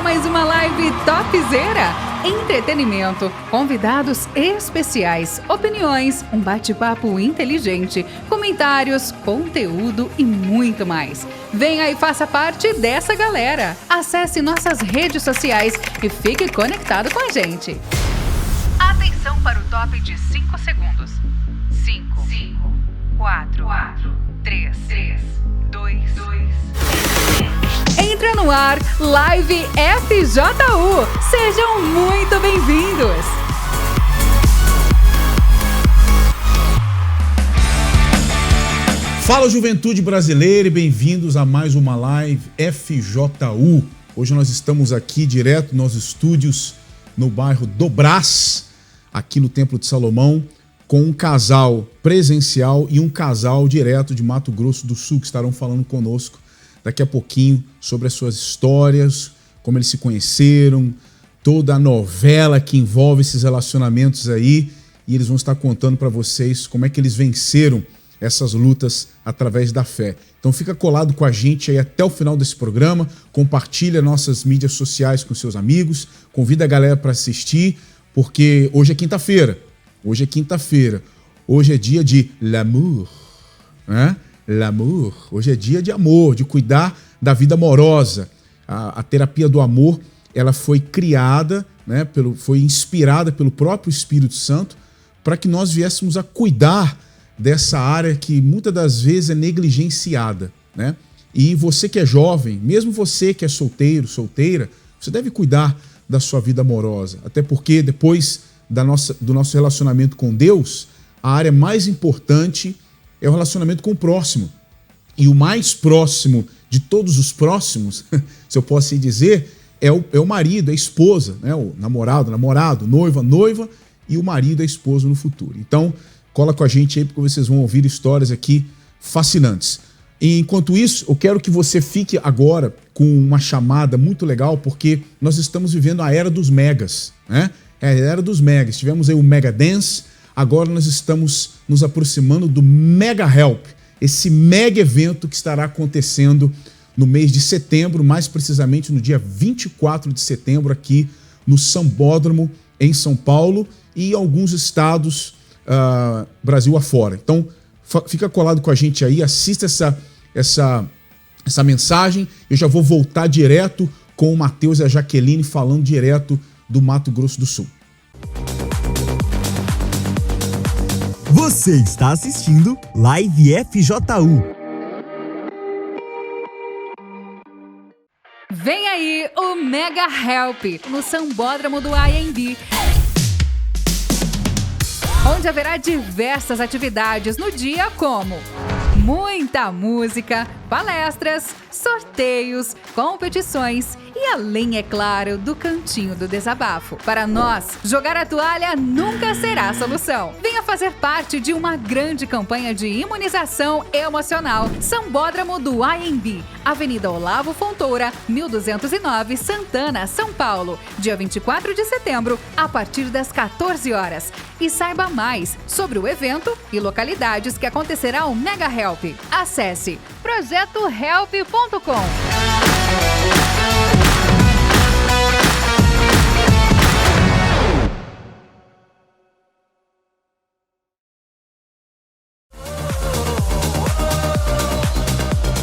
mais uma live topzera. Entretenimento, convidados especiais, opiniões, um bate-papo inteligente, comentários, conteúdo e muito mais. Venha e faça parte dessa galera. Acesse nossas redes sociais e fique conectado com a gente. Atenção para o top de 5 segundos. 5, 4, 3, 2. Entra no ar, Live FJU. Sejam muito bem-vindos. Fala, juventude brasileira, e bem-vindos a mais uma Live FJU. Hoje nós estamos aqui direto nos estúdios no bairro do Brás, aqui no Templo de Salomão, com um casal presencial e um casal direto de Mato Grosso do Sul, que estarão falando conosco daqui a pouquinho sobre as suas histórias, como eles se conheceram, toda a novela que envolve esses relacionamentos aí, e eles vão estar contando para vocês como é que eles venceram essas lutas através da fé. Então fica colado com a gente aí até o final desse programa, compartilha nossas mídias sociais com seus amigos, convida a galera para assistir, porque hoje é quinta-feira. Hoje é dia de l'amour, né? L'amour. Hoje é dia de amor, de cuidar da vida amorosa. A terapia do amor, ela foi criada, né, foi inspirada pelo próprio Espírito Santo para que nós viéssemos a cuidar dessa área que muitas das vezes é negligenciada, né? E você que é jovem, mesmo você que é solteiro, solteira, você deve cuidar da sua vida amorosa. Até porque depois do nosso relacionamento com Deus, a área mais importante é o relacionamento com o próximo. E o mais próximo de todos os próximos, se eu posso assim dizer, é o marido, a esposa, né? O namorado, noiva e o marido, a esposa no futuro. Então, cola com a gente aí porque vocês vão ouvir histórias aqui fascinantes. E, enquanto isso, eu quero que você fique agora com uma chamada muito legal, porque nós estamos vivendo a era dos megas, né? É a era dos megas. Tivemos aí o Mega Dance, agora nós estamos nos aproximando do Mega Help, esse mega evento que estará acontecendo no mês de setembro, mais precisamente no dia 24 de setembro, aqui no Sambódromo, em São Paulo, e em alguns estados Brasil afora. Então, fica colado com a gente aí, assista essa mensagem. Eu já vou voltar direto com o Matheus e a Jaqueline falando direto do Mato Grosso do Sul. Você está assistindo Live FJU. Vem aí o Mega Help no Sambódromo do IMB, onde haverá diversas atividades no dia, como muita música, palestras, sorteios, competições e além, é claro, do cantinho do desabafo. Para nós, jogar a toalha nunca será a solução. Venha fazer parte de uma grande campanha de imunização emocional. Sambódromo do IMB, Avenida Olavo Fontoura, 1209, Santana, São Paulo, dia 24 de setembro, a partir das 14 horas. E saiba mais sobre o evento e localidades que acontecerá o Mega Help. Acesse projetohelp.com.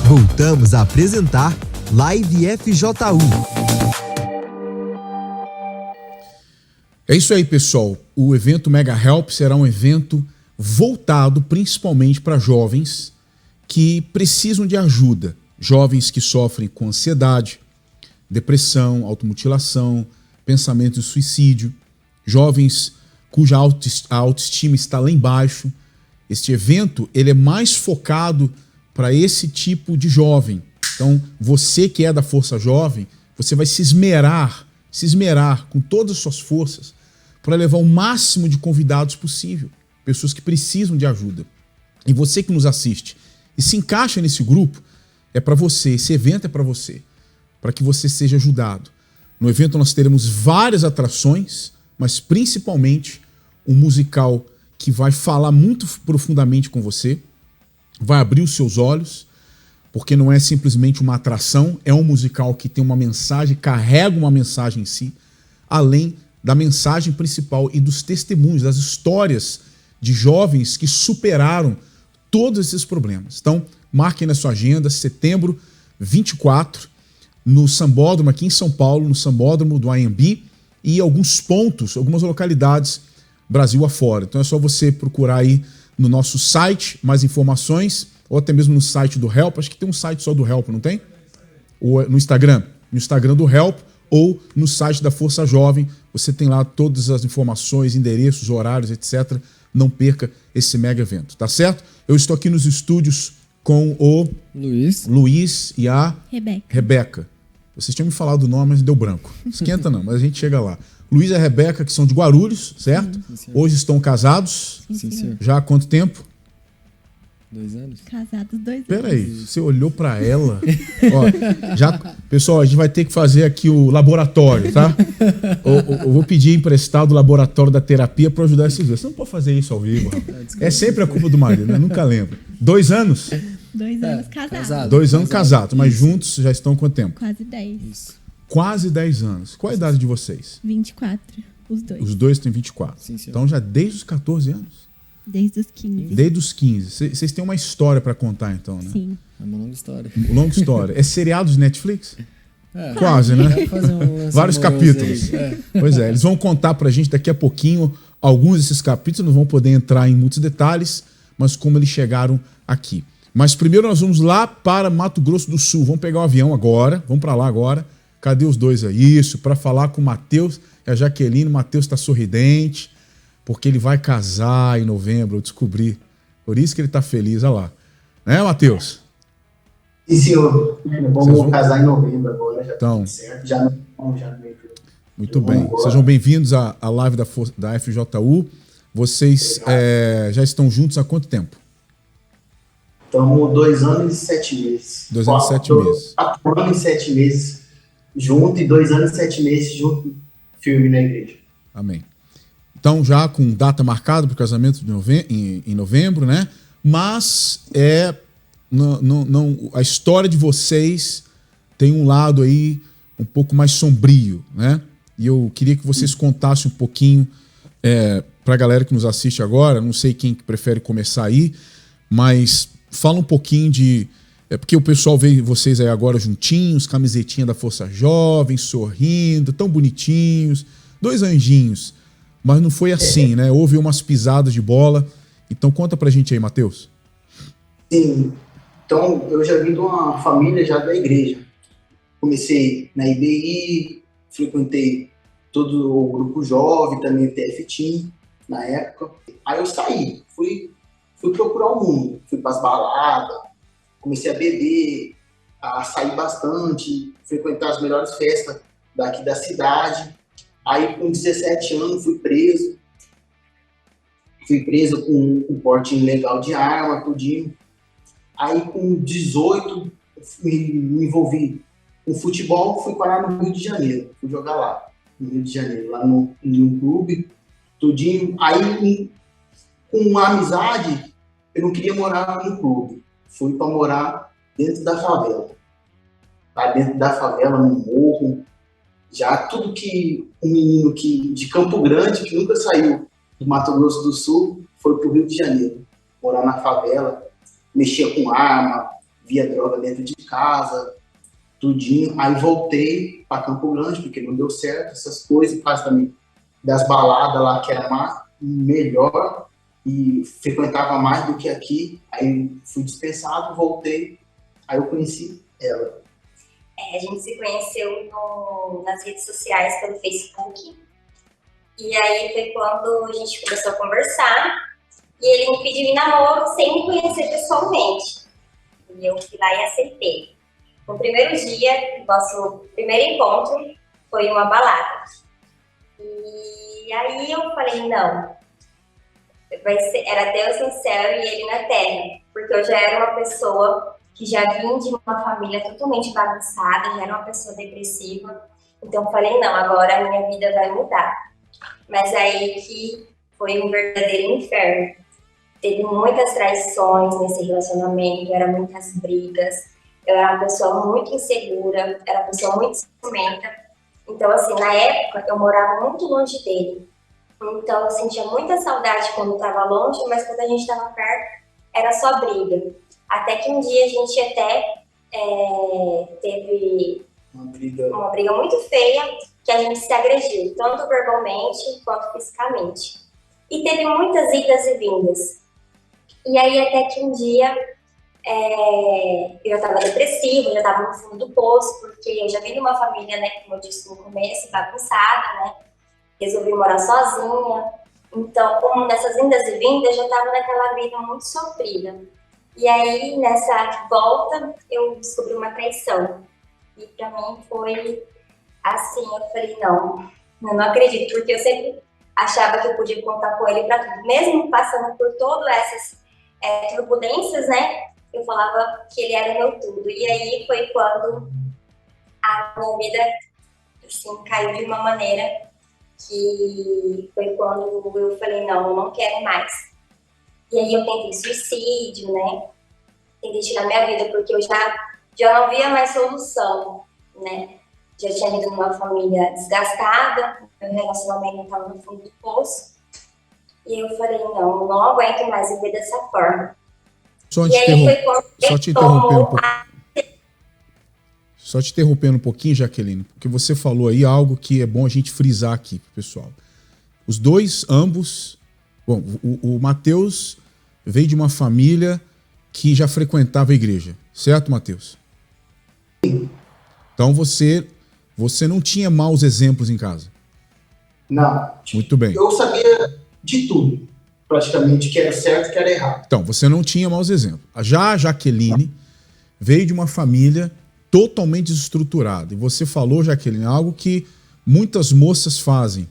Voltamos a apresentar Live FJU. É isso aí, pessoal. O evento Mega Help será um evento voltado principalmente para jovens que precisam de ajuda. Jovens que sofrem com ansiedade, depressão, automutilação, pensamento de suicídio. Jovens cuja autoestima está lá embaixo. Este evento ele é mais focado para esse tipo de jovem. Então, você que é da Força Jovem, você vai se esmerar com todas as suas forças para levar o máximo de convidados possível, pessoas que precisam de ajuda. E você que nos assiste e se encaixa nesse grupo, é para você, esse evento é para você, para que você seja ajudado. No evento nós teremos várias atrações, mas principalmente um musical que vai falar muito profundamente com você, vai abrir os seus olhos, porque não é simplesmente uma atração, é um musical que tem uma mensagem, carrega uma mensagem em si, além da mensagem principal e dos testemunhos, das histórias de jovens que superaram todos esses problemas. Então, marquem na sua agenda, setembro 24, no Sambódromo aqui em São Paulo, no Sambódromo do AMB, e alguns pontos, algumas localidades Brasil afora. Então é só você procurar aí no nosso site mais informações, ou até mesmo no site do Help. Acho que tem um site só do Help, não tem? Ou no Instagram do Help, ou no site da Força Jovem. Você tem lá todas as informações, endereços, horários, etc. Não perca esse mega evento, tá certo? Eu estou aqui nos estúdios com o Luiz e a Rebeca. Vocês tinham me falado o nome, mas deu branco. Esquenta não, mas a gente chega lá. Luiz e a Rebeca, que são de Guarulhos, certo? Sim, hoje estão casados. Sim, senhor. Já há quanto tempo? 2 anos. Casados 2 anos. Peraí, você olhou pra ela? Ó, já, pessoal, a gente vai ter que fazer aqui o laboratório, tá? Eu vou pedir emprestado o laboratório da terapia pra ajudar esses dois. Você não pode fazer isso ao vivo, rapaz. É sempre a culpa do marido, né? Nunca lembro. 2 anos? 2 anos casados. 2 anos casados, mas juntos já estão há quanto tempo? Quase 10. Isso. Quase 10 anos. Qual a idade de vocês? 24, os dois. Os dois têm 24. Sim, senhor. Então já desde os 14 anos? Desde os 15. Desde os 15. Vocês têm uma história pra contar, então, né? Sim. É uma longa história. Longa história. É seriado de Netflix? É, Quase, né? vai fazer um lance Vários amoroso capítulos. aí. Pois é, eles vão contar pra gente daqui a pouquinho alguns desses capítulos, não vão poder entrar em muitos detalhes, mas como eles chegaram aqui. Mas primeiro nós vamos lá para Mato Grosso do Sul. Vamos pegar o avião agora, vamos pra lá agora. Cadê os dois aí? Isso, para falar com o Matheus e a Jaqueline. O Matheus está sorridente, porque ele vai casar em novembro, eu descobri. Por isso que ele está feliz, olha lá. Né, Matheus? Sim, senhor. Vamos casar em novembro agora, já então, tá tudo certo. Já não muito bem. Sejam bem-vindos à live da FJU. Vocês já estão juntos há quanto tempo? Estamos 2 anos e 7 meses. 2 anos e 7 meses. 4 anos e 7 meses junto e 2 anos e 7 meses junto, firme na igreja. Amém. Então, já com data marcada para o casamento em novembro, né? Mas a história de vocês tem um lado aí um pouco mais sombrio, né? E eu queria que vocês contassem um pouquinho para a galera que nos assiste agora. Não sei quem prefere começar aí, mas fala um pouquinho de... porque o pessoal vê vocês aí agora juntinhos, camisetinha da Força Jovem, sorrindo, tão bonitinhos, 2 anjinhos. Mas não foi assim, né? Houve umas pisadas de bola. Então conta pra gente aí, Matheus. Sim. Então, eu já vim de uma família já da igreja. Comecei na IBI, frequentei todo o grupo jovem, também o TF-Team, na época. Aí eu saí, fui procurar o mundo. Fui pras baladas, comecei a beber, a sair bastante, frequentar as melhores festas daqui da cidade. Aí, com 17 anos, fui preso. Fui preso com um porte ilegal de arma, tudinho. Aí, com 18, me envolvi com futebol, fui parar no Rio de Janeiro. Fui jogar lá, no Rio de Janeiro, lá num clube, tudinho. Aí, com uma amizade, eu não queria morar no clube. Fui para morar dentro da favela. Lá dentro da favela, no morro. Já tudo que um menino de Campo Grande, que nunca saiu do Mato Grosso do Sul, foi para o Rio de Janeiro. Morar na favela, mexia com arma, via droga dentro de casa, tudinho. Aí voltei para Campo Grande, porque não deu certo, essas coisas, por causa também das baladas lá, que era mais, melhor, e frequentava mais do que aqui. Aí fui dispensado, voltei, aí eu conheci ela. A gente se conheceu nas redes sociais, pelo Facebook. E aí foi quando a gente começou a conversar. E ele me pediu em namoro sem me conhecer pessoalmente. E eu fui lá e aceitei. No primeiro dia, nosso primeiro encontro foi uma balada. E aí eu falei, não, era Deus no céu e ele na terra. Porque eu já era uma pessoa que já vim de uma família totalmente bagunçada, já era uma pessoa depressiva. Então eu falei, não, agora a minha vida vai mudar. Mas aí que foi um verdadeiro inferno. Teve muitas traições nesse relacionamento, eram muitas brigas. eu era uma pessoa muito insegura, era uma pessoa muito ciumenta. Então, assim, na época, eu morava muito longe dele. Então, eu sentia muita saudade quando estava longe, mas quando a gente estava perto, era só briga. Até que um dia a gente até teve uma briga muito feia, que a gente se agrediu, tanto verbalmente quanto fisicamente. E teve muitas idas e vindas. E aí, até que um dia, eu estava depressiva, já estava no fundo do poço, porque eu já vim de uma família, né, como eu disse no começo, bagunçada, né? Resolvi morar sozinha. Então, como nessas indas e vindas, eu já estava naquela vida muito sofrida. E aí, nessa volta, eu descobri uma traição. E pra mim foi assim, eu falei, não, eu não acredito, porque eu sempre achava que eu podia contar com ele pra tudo. Mesmo passando por todas essas turbulências, né, eu falava que ele era meu tudo. E aí foi quando a minha vida, assim, caiu de uma maneira que foi quando eu falei, não, eu não quero mais. E aí eu tentei suicídio, né? Tentei tirar minha vida, porque eu já não via mais solução, né? Já tinha vindo numa família desgastada, meu relacionamento estava no fundo do poço. E eu falei, não, não aguento mais viver dessa forma. Só te interrompendo um pouquinho, Jaqueline, porque você falou aí algo que é bom a gente frisar aqui pro pessoal. Os dois, ambos... Bom, o Matheus veio de uma família que já frequentava a igreja, certo, Matheus? Então você não tinha maus exemplos em casa? Não. Muito bem. Eu sabia de tudo, praticamente, que era certo e que era errado. Então, você não tinha maus exemplos. Já a Jaqueline veio de uma família totalmente desestruturada. E você falou, Jaqueline, algo que muitas moças fazem.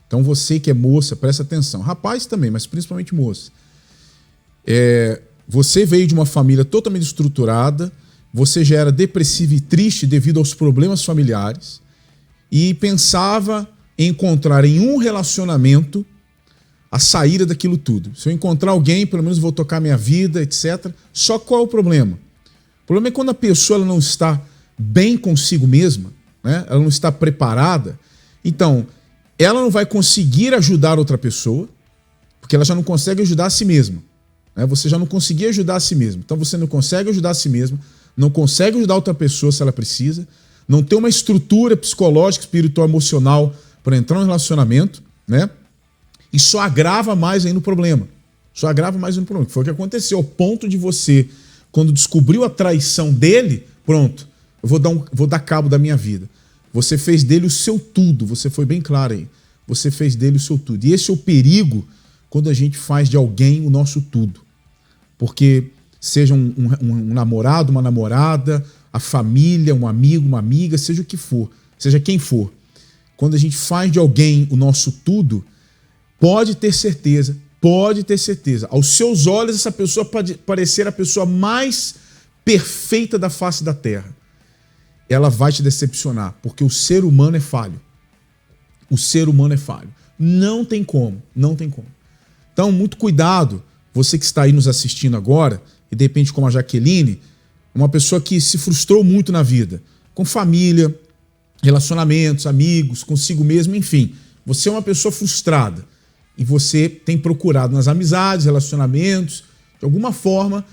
Então você que é moça, presta atenção. Rapaz também, mas principalmente moça. Você veio de uma família totalmente estruturada, você já era depressiva e triste devido aos problemas familiares e pensava em encontrar em um relacionamento a saída daquilo tudo. Se eu encontrar alguém, pelo menos vou tocar minha vida, etc. Só qual é o problema? O problema é quando a pessoa ela não está bem consigo mesma, né? Ela não está preparada, então ela não vai conseguir ajudar outra pessoa, porque ela já não consegue ajudar a si mesma. Né? Você já não conseguia ajudar a si mesmo. Então você não consegue ajudar a si mesmo, não consegue ajudar outra pessoa se ela precisa, não tem uma estrutura psicológica, espiritual, emocional para entrar no relacionamento, né? E só agrava mais ainda o problema. Só agrava mais ainda o problema. Foi o que aconteceu, ao ponto de você, quando descobriu a traição dele, pronto, eu vou dar cabo da minha vida. Você fez dele o seu tudo, você foi bem claro aí. Você fez dele o seu tudo. E esse é o perigo quando a gente faz de alguém o nosso tudo. Porque seja um namorado, uma namorada, a família, um amigo, uma amiga, seja o que for, seja quem for. Quando a gente faz de alguém o nosso tudo, pode ter certeza, aos seus olhos essa pessoa pode parecer a pessoa mais perfeita da face da terra. Ela vai te decepcionar, porque o ser humano é falho. O ser humano é falho. Não tem como. Então, muito cuidado, você que está aí nos assistindo agora, e de repente como a Jaqueline, uma pessoa que se frustrou muito na vida, com família, relacionamentos, amigos, consigo mesmo, enfim. Você é uma pessoa frustrada e você tem procurado nas amizades, relacionamentos, de alguma forma,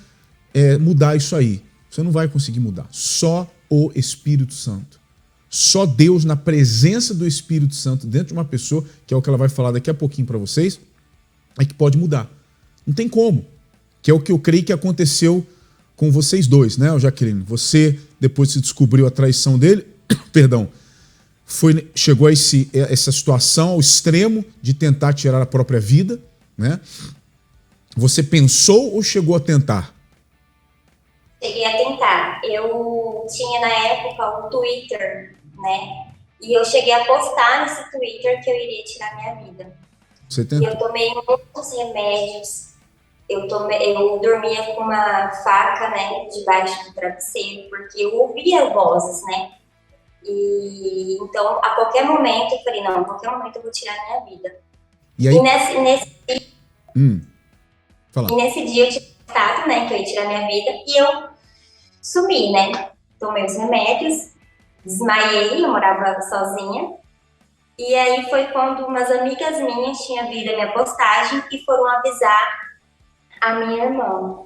mudar isso aí. Você não vai conseguir mudar. Só o Espírito Santo. Só Deus, na presença do Espírito Santo dentro de uma pessoa, que é o que ela vai falar daqui a pouquinho para vocês, é que pode mudar. Não tem como. Que é o que eu creio que aconteceu com vocês dois, né, Jaqueline? Você, depois que descobriu a traição dele, perdão, chegou a essa situação ao extremo de tentar tirar a própria vida, né? Você pensou ou chegou a tentar? Cheguei a tentar. Eu tinha na época o Twitter, né? E eu cheguei a postar nesse Twitter que eu iria tirar minha vida. Você tentou? E eu tomei muitos remédios. Eu dormia com uma faca, né, debaixo do travesseiro, porque eu ouvia vozes, né? E então, a qualquer momento, eu falei, não, a qualquer momento eu vou tirar minha vida. E aí? E nesse Fala. dia eu tinha pensado, né, que eu ia tirar minha vida, e eu sumi, né? Tomei os remédios, desmaiei, eu morava sozinha. E aí foi quando umas amigas minhas tinham visto a minha postagem e foram avisar a minha irmã.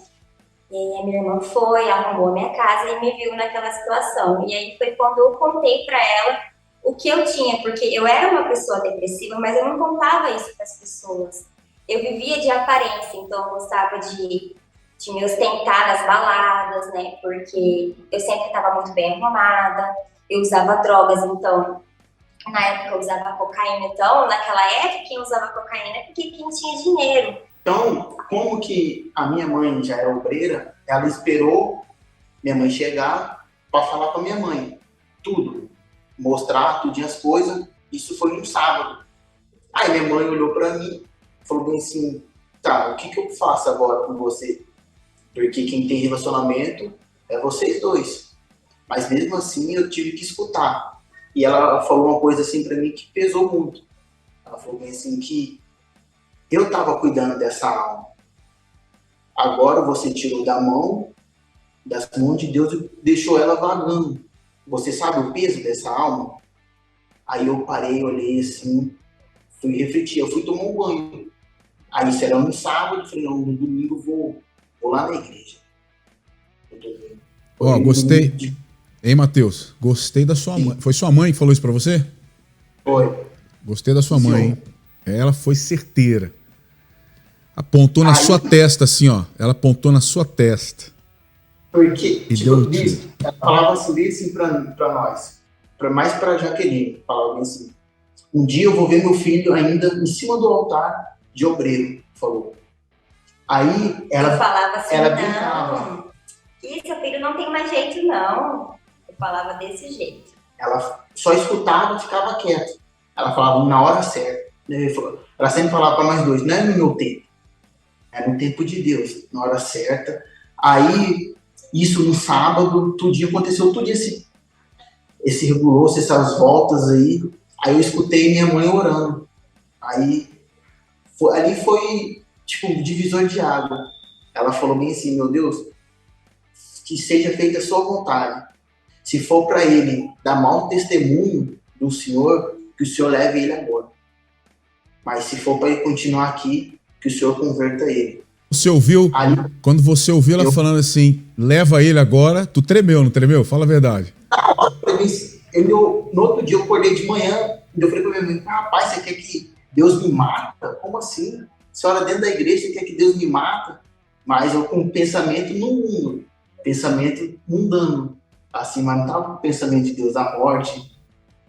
E aí a minha irmã foi, arrumou a minha casa e me viu naquela situação. E aí foi quando eu contei para ela o que eu tinha, porque eu era uma pessoa depressiva, mas eu não contava isso para as pessoas. Eu vivia de aparência, então eu gostava de me ostentar nas baladas, né? Porque eu sempre estava muito bem arrumada, eu usava drogas, então na época eu usava cocaína, então naquela época quem usava cocaína é porque quem tinha dinheiro. Então, como que a minha mãe já é obreira, ela esperou minha mãe chegar para falar com a minha mãe tudo, mostrar tudinho as coisas. Isso foi um sábado. Aí minha mãe olhou para mim, falou bem assim, tá, o que eu faço agora com você? Porque quem tem relacionamento é vocês dois. Mas mesmo assim eu tive que escutar. E ela falou uma coisa assim para mim que pesou muito. Ela falou bem assim que eu estava cuidando dessa alma. Agora você tirou das mãos de Deus e deixou ela vagando. Você sabe o peso dessa alma? Aí eu parei, olhei assim, fui refletir, eu fui tomar um banho. Aí isso era no sábado, falei, não, no domingo vou lá na igreja. Ó, gostei. Hein, Matheus? Gostei da sua mãe. Foi sua mãe que falou isso pra você? Foi. Gostei da sua mãe, hein? Ela foi certeira. Apontou na sua testa, assim, ó. Ela apontou na sua testa. Porque, E tipo, deu ela falava assim pra nós. Mais pra Jaqueline. Falava assim, um dia eu vou ver meu filho ainda em cima do altar de obreiro, falou. Aí ela falava assim, ela brincava. E seu filho não tem mais jeito, não. Eu falava desse jeito. Ela só escutava e ficava quieta. Ela falava na hora certa. Ela sempre falava para mais dois, não é no meu tempo. É no tempo de Deus, na hora certa. Aí, isso no sábado, tudinho aconteceu, tudo esse reguloso, essas voltas aí. Aí eu escutei minha mãe orando. Aí, ali foi, tipo, um divisor de água. Ela falou bem assim, meu Deus, que seja feita a sua vontade. Se for para ele dar mau testemunho do Senhor, que o Senhor leve ele agora. Mas se for para ele continuar aqui, que o Senhor converta ele. Você ouviu, quando você ouviu ela falando assim, leva ele agora, tu tremeu, não tremeu? Fala a verdade. No outro dia eu acordei de manhã, e eu falei pra minha mãe, rapaz, você quer que Deus me mata? Como assim? A senhora dentro da igreja, você quer que Deus me mata? Mas eu com um pensamento no mundo, pensamento mundano, assim, mas não estava com o pensamento de Deus da morte,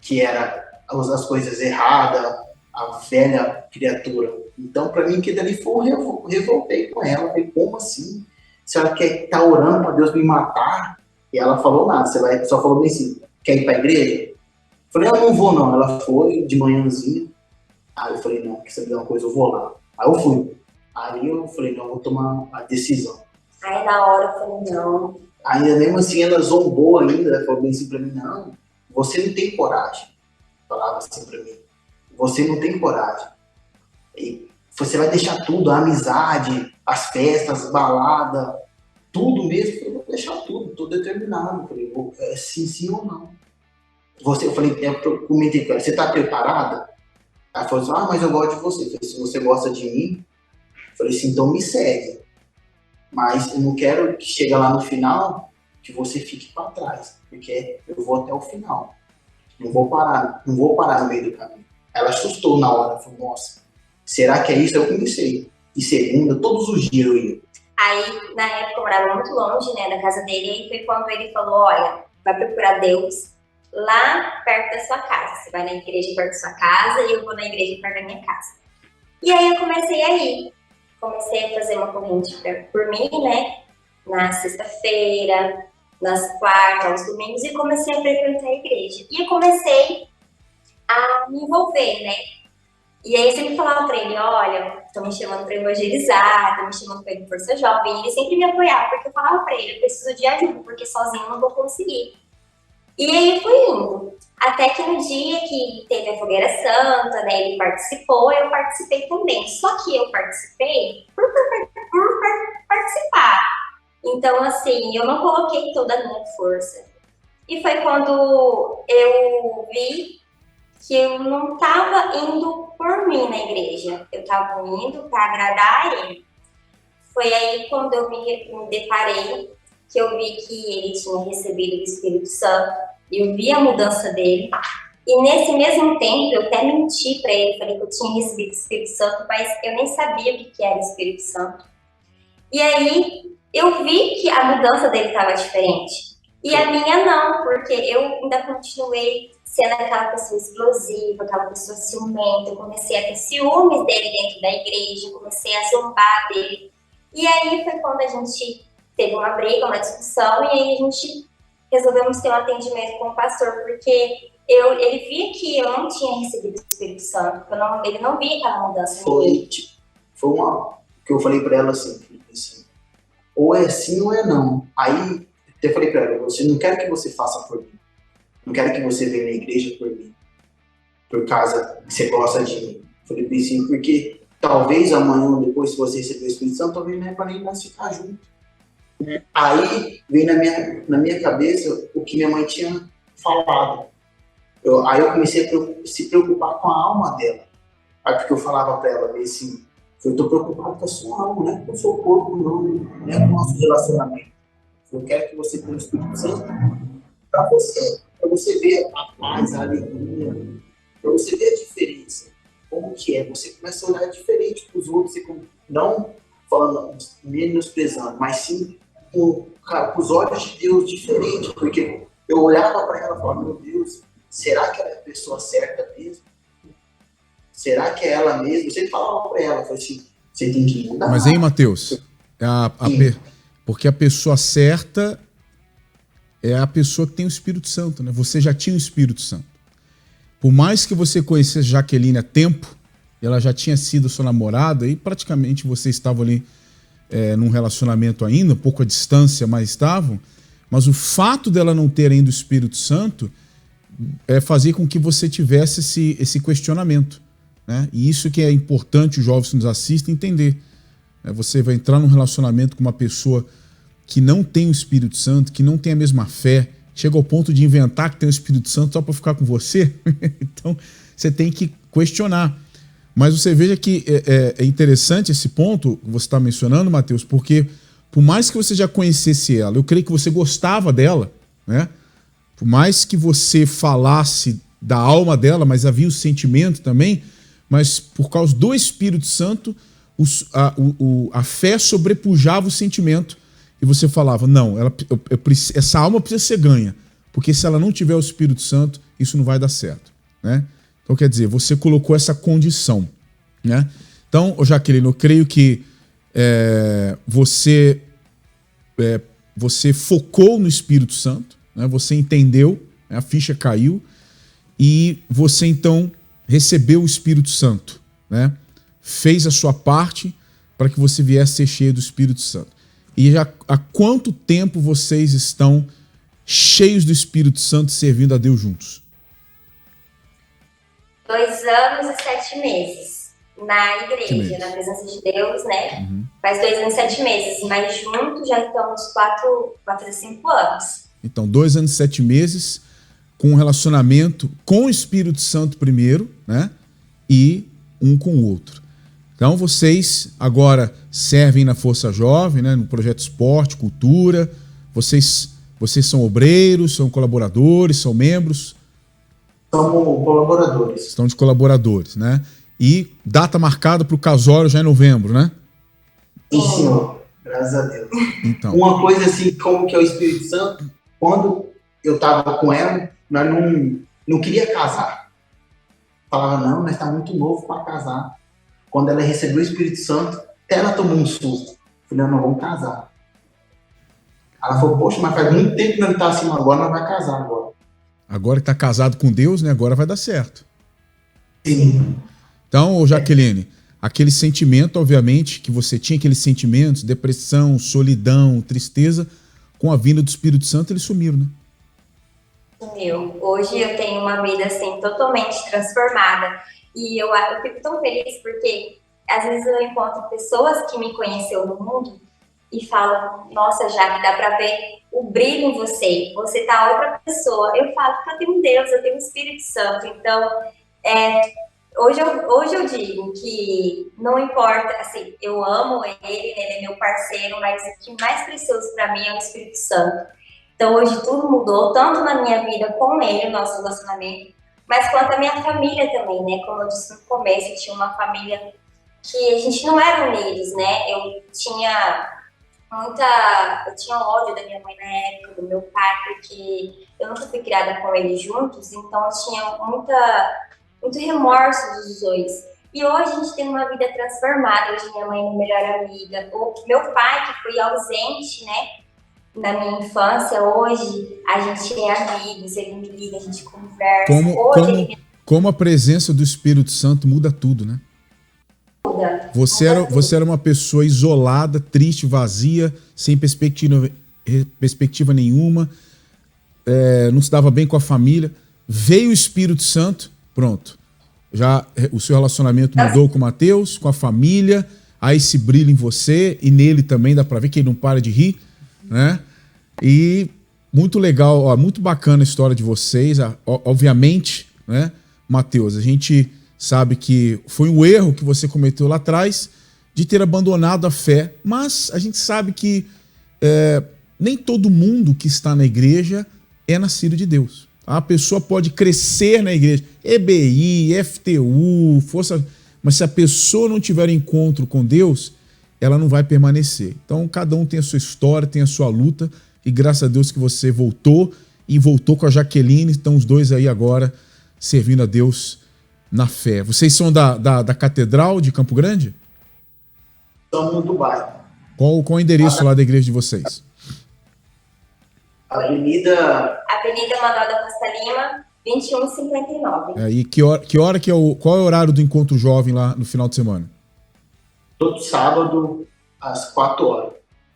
que era as coisas erradas, a velha criatura. Então, para mim, que dali foi, eu revoltei com ela. Falei, como assim? Se ela quer estar orando para Deus me matar? E ela falou nada, só falou bem assim, quer ir para a igreja? Eu falei, eu não vou não. Ela foi de manhãzinha. Aí eu falei, não, quer saber uma coisa, eu vou lá. Aí eu fui. Aí eu falei, não, eu vou tomar a decisão. Aí na hora eu falei, não. Ainda mesmo assim, ela zombou ainda, ela falou bem assim pra mim, não, você não tem coragem. Falava assim pra mim, você não tem coragem. E você vai deixar tudo, a amizade, as festas, balada, tudo mesmo. Eu vou deixar tudo, tô determinado. Eu falei, sim ou não. Eu falei, eu comentei com ela, você tá preparada? Ela falou assim, mas eu gosto de você. Eu falei, se você gosta de mim, eu falei assim, então me segue. Mas eu não quero que chegue lá no final que você fique para trás, porque eu vou até o final. Não vou parar no meio do caminho. Ela assustou na hora, falou, nossa, será que é isso? Eu comecei. E segunda, todos os dias eu ia. Aí, na época, eu morava muito longe, né, da casa dele, e aí foi quando ele falou, olha, vai procurar Deus lá perto da sua casa. Você vai na igreja perto da sua casa e eu vou na igreja perto da minha casa. E aí eu comecei a ir. Comecei a fazer uma corrente por mim, né, na sexta-feira, nas quartas, aos domingos, e comecei a frequentar a igreja. E eu comecei a me envolver, né. E aí eu sempre falava pra ele, olha, tô me chamando pra evangelizar, tô me chamando pra ir em Força Jovem. E ele sempre me apoiava, porque eu falava pra ele, eu preciso de ajuda, porque sozinho eu não vou conseguir. E aí eu fui indo. Até que no dia que teve a Fogueira Santa, né, ele participou, eu participei também. Só que eu participei por participar. Então, assim, eu não coloquei toda a minha força. E foi quando eu vi que eu não estava indo por mim na igreja. Eu estava indo para agradar a ele. Foi aí quando eu me deparei, que eu vi que ele tinha recebido o Espírito Santo. Eu vi a mudança dele. E nesse mesmo tempo, eu até menti para ele. Falei que eu tinha recebido o Espírito Santo, mas eu nem sabia o que era o Espírito Santo. E aí, eu vi que a mudança dele estava diferente. E a minha não, porque eu ainda continuei sendo aquela pessoa explosiva, aquela pessoa ciumenta. Eu comecei a ter ciúmes dele dentro da igreja, comecei a zombar dele. E aí foi quando a gente teve uma briga, uma discussão, e aí a gente resolvemos ter um atendimento com o pastor, porque ele via que eu não tinha recebido o Espírito Santo, ele não via aquela mudança. Foi uma que eu falei pra ela assim, ou é sim ou é não. Aí até falei pra ela, não quero que você faça por mim, não quero que você venha na igreja por mim, por causa que você gosta de mim. Falei pra sim, porque talvez amanhã ou depois, se você receber o Espírito Santo, talvez não é pra nem nós ficar junto. Aí veio na minha cabeça o que minha mãe tinha falado. Aí eu comecei a se preocupar com a alma dela. Aí porque eu falava pra ela assim, eu tô preocupado com a sua alma, não é com o seu corpo, não é com o nosso relacionamento. Eu quero que você tenha o Espírito Santo pra você ver a paz, a alegria, pra você ver a diferença. Como que é? Você começa a olhar diferente pros outros, não falando, menosprezando, mas sim com os olhos de Deus diferente, porque eu olhava para ela e falava, meu Deus, será que ela é a pessoa certa mesmo? Será que é ela mesmo? Você falava para ela, falei assim, você tem que mudar. Mas aí, Matheus, porque a pessoa certa é a pessoa que tem o Espírito Santo, né? Você já tinha o Espírito Santo. Por mais que você conhecesse Jaqueline há tempo, ela já tinha sido sua namorada e praticamente vocês estavam ali num relacionamento ainda, um pouco à distância, mas estavam. Mas o fato dela não ter ainda o Espírito Santo fazia com que você tivesse esse questionamento, né? E isso que é importante os jovens que nos assistem entender. Você vai entrar num relacionamento com uma pessoa que não tem o Espírito Santo, que não tem a mesma fé, chega ao ponto de inventar que tem o Espírito Santo só para ficar com você. Então, você tem que questionar. Mas você veja que é interessante esse ponto que você está mencionando, Matheus, porque por mais que você já conhecesse ela, eu creio que você gostava dela, né? Por mais que você falasse da alma dela, mas havia o sentimento também, mas por causa do Espírito Santo, a fé sobrepujava o sentimento e você falava, não, essa alma precisa ser ganha, porque se ela não tiver o Espírito Santo, isso não vai dar certo, né? Então, quer dizer, você colocou essa condição, né? Então, Jaqueline, eu creio que você focou no Espírito Santo, né? Você entendeu, a ficha caiu, e você, então, recebeu o Espírito Santo, né? Fez a sua parte para que você viesse a ser cheio do Espírito Santo. E já há quanto tempo vocês estão cheios do Espírito Santo servindo a Deus juntos? 2 anos e 7 meses na igreja, na presença de Deus, né? Uhum. Faz 2 anos e 7 meses, mas juntos já estamos 4 a 5 anos. Então, 2 anos e 7 meses com um relacionamento com o Espírito Santo primeiro, né? E um com o outro. Então, vocês agora servem na Força Jovem, né? No Projeto Esporte, Cultura. Vocês são obreiros, são colaboradores, são membros? Somos colaboradores. Estão de colaboradores, né? E data marcada para o casório já em novembro, né? Sim, senhor. Graças a Deus. Então. Uma coisa assim, como que é o Espírito Santo, quando eu estava com ela, nós não queria casar. Falava, não, nós está muito novo para casar. Quando ela recebeu o Espírito Santo, até ela tomou um susto. Falei, não, vamos casar. Ela falou, poxa, mas faz muito tempo que nós não está assim, agora nós vamos casar agora. Agora que está casado com Deus, né? Agora vai dar certo. Sim. Então, Jaqueline, aquele sentimento, obviamente, que você tinha aqueles sentimentos, depressão, solidão, tristeza, com a vinda do Espírito Santo, eles sumiram, né? Sumiu. Hoje eu tenho uma vida, assim, totalmente transformada. E eu fico tão feliz porque, às vezes, eu encontro pessoas que me conheceram no mundo e falam, nossa, Jaque, dá pra ver o brilho em você, você tá outra pessoa. Eu falo que eu tenho um Deus, eu tenho um Espírito Santo. Então, hoje eu digo que não importa, assim, eu amo ele é meu parceiro, mas o que mais precioso para mim é o Espírito Santo. Então, hoje tudo mudou, tanto na minha vida com ele, o nosso relacionamento, mas quanto a minha família também, né? Como eu disse no começo, eu tinha uma família que a gente não era unidos, né? Eu tinha ódio da minha mãe na época, do meu pai, porque eu nunca fui criada com eles juntos, então eu tinha muito remorso dos dois. E hoje a gente tem uma vida transformada, hoje minha mãe é minha melhor amiga, o meu pai, que foi ausente, né? Na minha infância, hoje a gente é amigos, ele me liga, a gente conversa. Como a presença do Espírito Santo muda tudo, né? Você era uma pessoa isolada, triste, vazia, sem perspectiva nenhuma, não se dava bem com a família. Veio o Espírito Santo, pronto. Já o seu relacionamento mudou com o Matheus, com a família, há esse brilho em você e nele também, dá pra ver que ele não para de rir, né? E muito legal, ó, muito bacana a história de vocês, obviamente, né, Matheus, a gente sabe que foi um erro que você cometeu lá atrás de ter abandonado a fé, mas a gente sabe que nem todo mundo que está na igreja é nascido de Deus. A pessoa pode crescer na igreja, EBI, FTU, força, mas se a pessoa não tiver encontro com Deus, ela não vai permanecer. Então, cada um tem a sua história, tem a sua luta, e graças a Deus que você voltou, e voltou com a Jaqueline, estão os dois aí agora servindo a Deus na fé. Vocês são da Catedral de Campo Grande? Somos do bairro. Qual o endereço lá da igreja de vocês? Avenida Manuel da Costa Lima, 2159. E qual é o horário do encontro jovem lá no final de semana? Todo sábado, às 4 horas.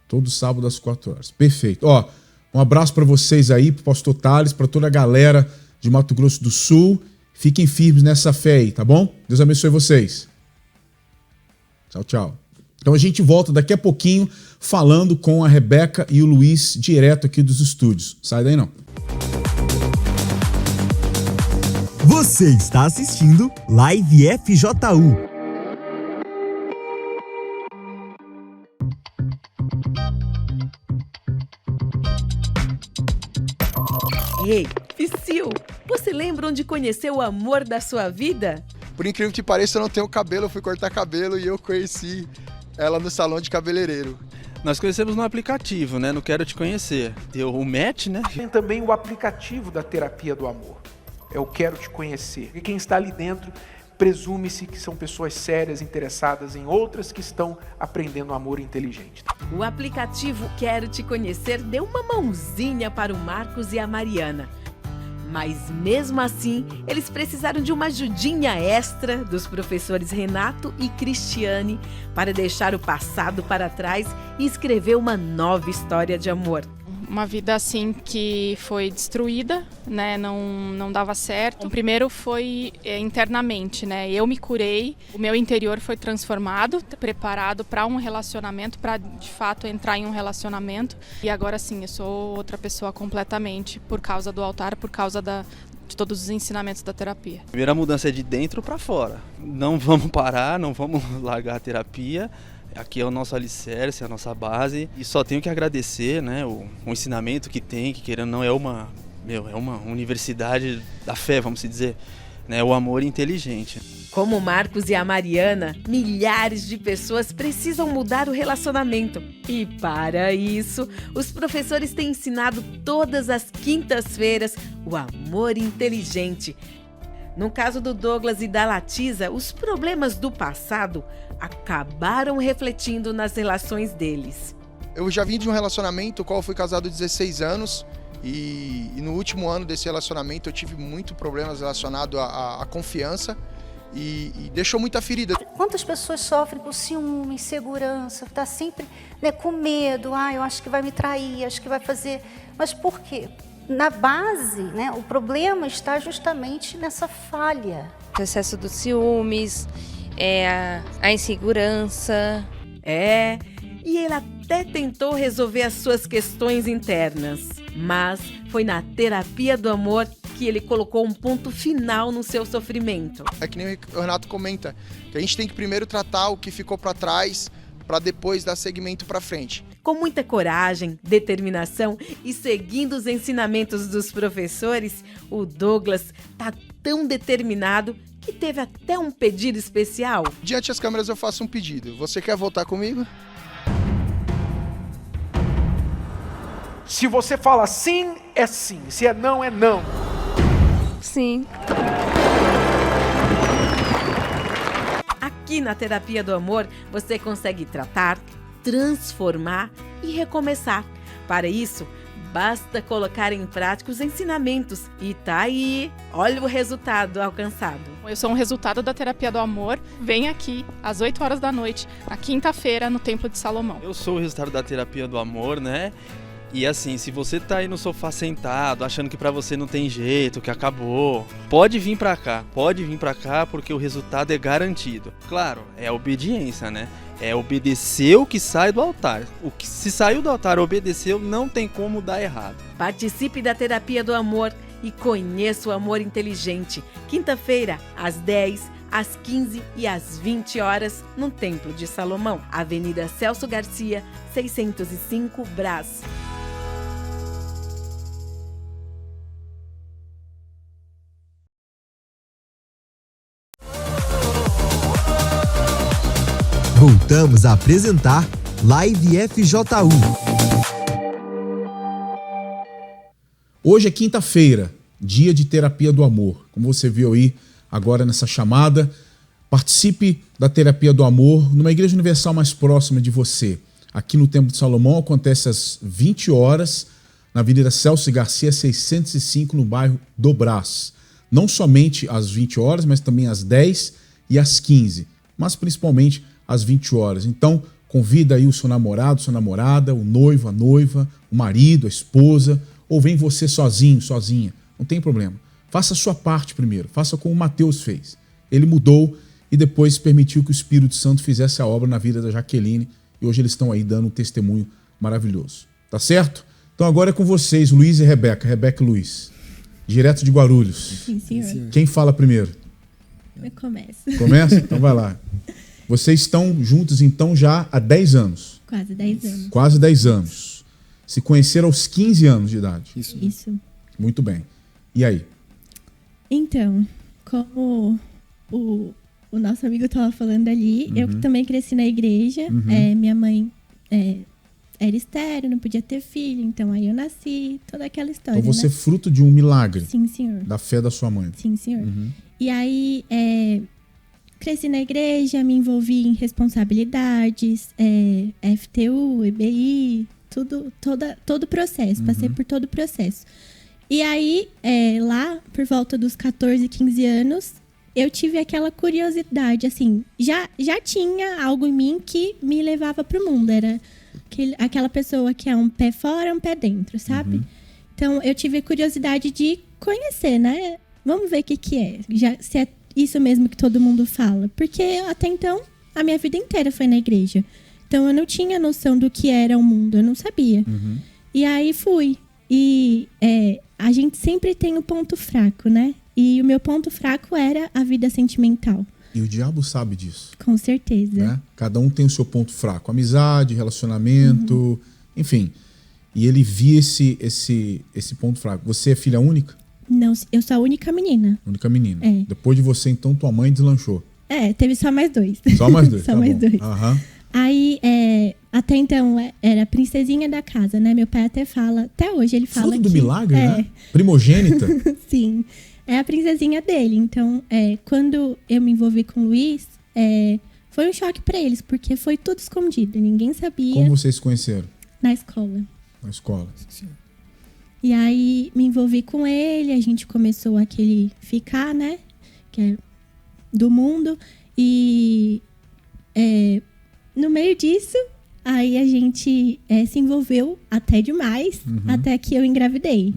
Todo sábado, às 4 horas. Perfeito. Ó, um abraço para vocês aí, pro pastor Thales, para toda a galera de Mato Grosso do Sul. Fiquem firmes nessa fé aí, tá bom? Deus abençoe vocês. Tchau, tchau. Então a gente volta daqui a pouquinho falando com a Rebeca e o Luiz direto aqui dos estúdios. Sai daí não. Você está assistindo Live FJU. Ei, Psyu, você lembra onde conheceu o amor da sua vida? Por incrível que pareça, eu não tenho cabelo, eu fui cortar cabelo e eu conheci ela no salão de cabeleireiro. Nós conhecemos no aplicativo, né? No Quero Te Conhecer. Deu o match, né? Tem também o aplicativo da terapia do amor. É o Quero Te Conhecer. E quem está ali dentro, presume-se que são pessoas sérias, interessadas em outras que estão aprendendo amor inteligente. O aplicativo Quero Te Conhecer deu uma mãozinha para o Marcos e a Mariana. Mas mesmo assim, eles precisaram de uma ajudinha extra dos professores Renato e Cristiane para deixar o passado para trás e escrever uma nova história de amor. Uma vida assim que foi destruída, né? Não dava certo. O primeiro foi internamente, né? Eu me curei, o meu interior foi transformado, preparado para um relacionamento, para de fato entrar em um relacionamento. E agora sim, eu sou outra pessoa completamente por causa do altar, por causa de todos os ensinamentos da terapia. A primeira mudança é de dentro para fora. Não vamos parar, não vamos largar a terapia. Aqui é o nosso alicerce, é a nossa base. E só tenho que agradecer, né, o ensinamento que tem, que querendo ou não é uma universidade da fé, vamos dizer, né, o amor inteligente. Como o Marcos e a Mariana, milhares de pessoas precisam mudar o relacionamento. E para isso, os professores têm ensinado todas as quintas-feiras o amor inteligente. No caso do Douglas e da Latisa, os problemas do passado acabaram refletindo nas relações deles. Eu já vim de um relacionamento, qual fui casado 16 anos, e no último ano desse relacionamento eu tive muito problemas relacionados à confiança e deixou muita ferida. Quantas pessoas sofrem com ciúme, insegurança, tá sempre, né, com medo, eu acho que vai me trair, acho que vai fazer, mas por quê? Na base, né, o problema está justamente nessa falha. O excesso dos ciúmes, a insegurança. E ela até tentou resolver as suas questões internas, mas foi na terapia do amor que ele colocou um ponto final no seu sofrimento. É que nem o Renato comenta, que a gente tem que primeiro tratar o que ficou para trás, para depois dar seguimento para frente. Com muita coragem, determinação e seguindo os ensinamentos dos professores, o Douglas tá tão determinado que teve até um pedido especial. Diante das câmeras eu faço um pedido. Você quer voltar comigo? Se você fala sim, é sim. Se é não, é não. Sim. Aqui na Terapia do Amor, você consegue tratar, transformar e recomeçar. Para isso, basta colocar em prática os ensinamentos e tá aí, olha o resultado alcançado. Eu sou um resultado da Terapia do Amor. Vem aqui às 8 horas da noite, na quinta-feira, no Templo de Salomão. Eu sou o resultado da Terapia do Amor, né? E assim, se você tá aí no sofá sentado, achando que pra você não tem jeito, que acabou, pode vir pra cá, porque o resultado é garantido. Claro, é a obediência, né? É obedecer o que sai do altar. O que se saiu do altar, obedeceu, não tem como dar errado. Participe da Terapia do Amor e conheça o amor inteligente. Quinta-feira, às 10, às 15 e às 20 horas, no Templo de Salomão, Avenida Celso Garcia, 605, Brás. Voltamos a apresentar Live FJU. Hoje é quinta-feira, dia de Terapia do Amor. Como você viu aí agora nessa chamada, participe da Terapia do Amor numa igreja universal mais próxima de você. Aqui no Templo de Salomão acontece às 20 horas, na Avenida Celso Garcia, 605, no bairro do Brás. Não somente às 20 horas, mas também às 10 e às 15, mas principalmente às 20 horas. Então, convida aí o seu namorado, sua namorada, o noivo, a noiva, o marido, a esposa, ou vem você sozinho, sozinha. Não tem problema. Faça a sua parte primeiro. Faça como o Mateus fez. Ele mudou e depois permitiu que o Espírito Santo fizesse a obra na vida da Jaqueline. E hoje eles estão aí dando um testemunho maravilhoso. Tá certo? Então agora é com vocês, Luiz e Rebeca. Rebeca e Luiz. Direto de Guarulhos. Sim, senhor. Quem fala primeiro? Eu começo. Começa? Então vai lá. Vocês estão juntos, então, já há 10 anos. Quase 10 anos. Quase 10 anos. Se conheceram aos 15 anos de idade. Isso. Muito bem. E aí? Então, como o nosso amigo estava falando ali, eu também cresci na igreja. Minha mãe era estéril, não podia ter filho, então aí eu nasci, toda aquela história. Então você é fruto de um milagre. Sim, senhor. Da fé da sua mãe. Sim, senhor. E aí, cresci na igreja, me envolvi em responsabilidades, FTU, EBI, todo o processo, passei por todo o processo. E aí, lá, por volta dos 14, 15 anos, eu tive aquela curiosidade, assim, já tinha algo em mim que me levava pro mundo, era aquela pessoa que é um pé fora, um pé dentro, sabe? Então, eu tive a curiosidade de conhecer, né? Vamos ver o que é, se é isso mesmo que todo mundo fala. Porque até então, a minha vida inteira foi na igreja. Então, eu não tinha noção do que era o mundo, eu não sabia. E aí, fui. E a gente sempre tem um ponto fraco, né? E o meu ponto fraco era a vida sentimental. E o diabo sabe disso. Com certeza. Né? Cada um tem o seu ponto fraco. Amizade, relacionamento, enfim. E ele via esse ponto fraco. Você é filha única? Não, eu sou a única menina. Única menina. Depois de você, então, tua mãe deslanchou. Teve só mais dois. Só mais dois? Só mais dois. Aí, até então, era a princesinha da casa, né? Meu pai até fala, até hoje ele fala fruto do milagre, né? Primogênita. Sim, é a princesinha dele. Então, quando eu me envolvi com o Luiz, foi um choque pra eles, porque foi tudo escondido, ninguém sabia. Como vocês se conheceram? Na escola. Na escola. E aí, me envolvi com ele, a gente começou aquele ficar, né? Que é do mundo. E no meio disso, aí a gente se envolveu até demais, até que eu engravidei.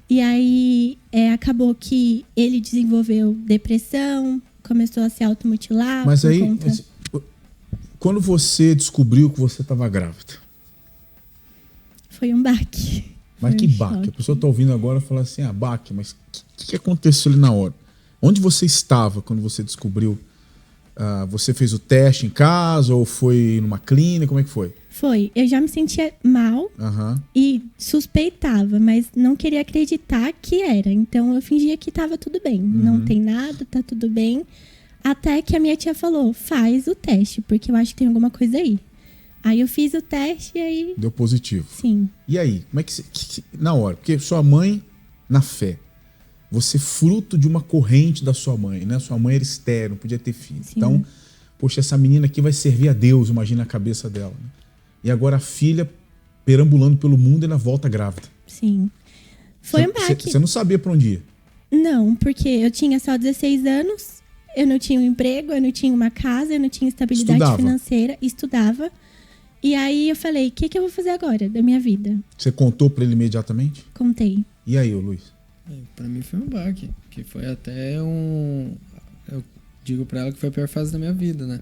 E aí, acabou que ele desenvolveu depressão, começou a se automutilar. Mas aí, quando você descobriu que você estava grávida, Foi um baque. Mas Foi que um baque? choque. A pessoa tá ouvindo agora e fala assim, baque, mas o que aconteceu ali na hora? Onde você estava quando você descobriu? Você fez o teste em casa ou foi numa clínica? Como é que foi? Foi. Eu já me sentia mal e suspeitava, mas não queria acreditar que era. Então eu fingia que tava tudo bem. Não tem nada, tá tudo bem. Até que a minha tia falou, faz o teste, porque eu acho que tem alguma coisa aí. Aí eu fiz o teste e aí... Deu positivo. Sim. E aí? Como é que você... Na hora, porque sua mãe, na fé, você fruto de uma corrente da sua mãe, né? Sua mãe era estéril, não podia ter filho. Sim. Então, poxa, essa menina aqui vai servir a Deus, imagina a cabeça dela. Né? E agora a filha perambulando pelo mundo e na volta grávida. Sim. Foi um baque. Você não sabia pra onde ir? Não, porque eu tinha só 16 anos, eu não tinha um emprego, eu não tinha uma casa, eu não tinha estabilidade financeira, estudava. E aí eu falei, o que eu vou fazer agora da minha vida? Você contou pra ele imediatamente? Contei. E aí, ô Luiz? Pra mim foi um baque, que foi até eu digo pra ela que foi a pior fase da minha vida, né?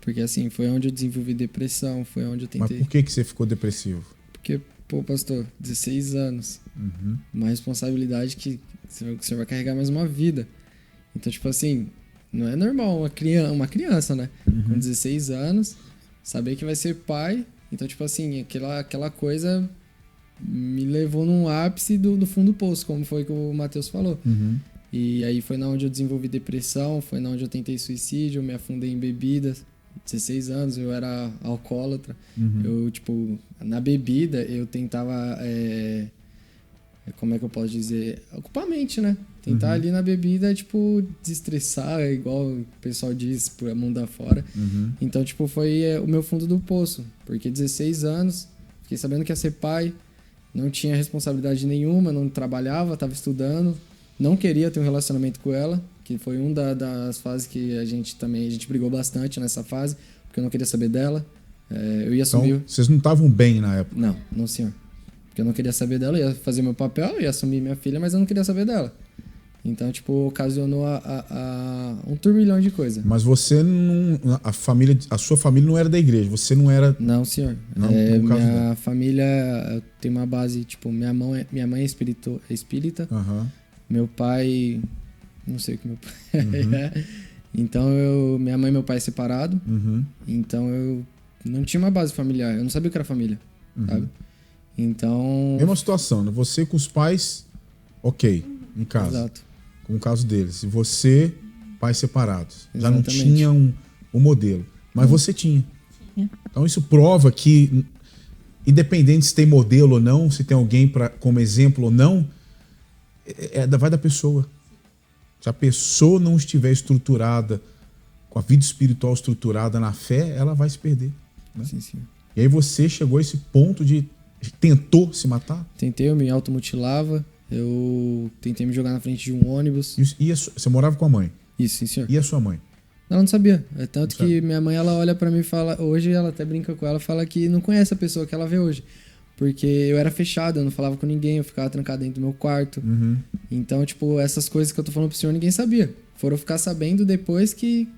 Porque assim, foi onde eu desenvolvi depressão, foi onde eu tentei... Mas por que você ficou depressivo? Porque, pastor, 16 anos, uma responsabilidade que você vai carregar mais uma vida. Então, tipo assim, não é normal uma criança, né? Com 16 anos, saber que vai ser pai. Então, tipo assim, aquela coisa me levou num ápice do fundo do poço, como foi que o Matheus falou. E aí foi na onde eu desenvolvi depressão, foi na onde eu tentei suicídio, eu me afundei em bebidas. 16 anos, eu era alcoólatra. Eu, tipo, na bebida, eu tentava... como é que eu posso dizer? Ocupar a mente, né? Tentar ali na bebida, tipo, desestressar, igual o pessoal diz, por mundo afora. Então, tipo, foi o meu fundo do poço. Porque 16 anos, fiquei sabendo que ia ser pai, não tinha responsabilidade nenhuma, não trabalhava, estava estudando, não queria ter um relacionamento com ela, que foi uma das fases que a gente brigou bastante nessa fase, porque eu não queria saber dela. Eu ia assumir... Então, vocês não estavam bem na época? Não, senhor. Porque eu não queria saber dela, eu ia fazer meu papel, ia assumir minha filha, mas eu não queria saber dela. Então, tipo, ocasionou um turbilhão de coisas. Mas você não... A sua família não era da igreja, você não era... Não, senhor. Não, minha família tem uma base, tipo, minha mãe é espírita. Meu pai... Não sei o que meu pai é. Então, minha mãe e meu pai separados. Então, eu não tinha uma base familiar. Eu não sabia o que era família, sabe? Então... Mesma situação, né? Você com os pais, ok, em casa. Exato. Com o caso deles. E você, pais separados. Já não Exatamente. tinha um modelo. Mas você tinha. Então isso prova que, independente se tem modelo ou não, se tem alguém como exemplo ou não, vai da pessoa. Se a pessoa não estiver estruturada, com a vida espiritual estruturada na fé, ela vai se perder. Né? Sim, sim. E aí você chegou a esse ponto de... Tentou se matar? Tentei, eu me automutilava. Eu tentei me jogar na frente de um ônibus. E você morava com a mãe? Isso, sim, senhor. E a sua mãe? Ela não sabia. É tanto que minha mãe, ela olha pra mim e fala... Hoje ela até brinca com ela, fala que não conhece a pessoa que ela vê hoje. Porque eu era fechado, eu não falava com ninguém, eu ficava trancado dentro do meu quarto. Então, tipo, essas coisas que eu tô falando pro senhor, ninguém sabia. Foram ficar sabendo depois que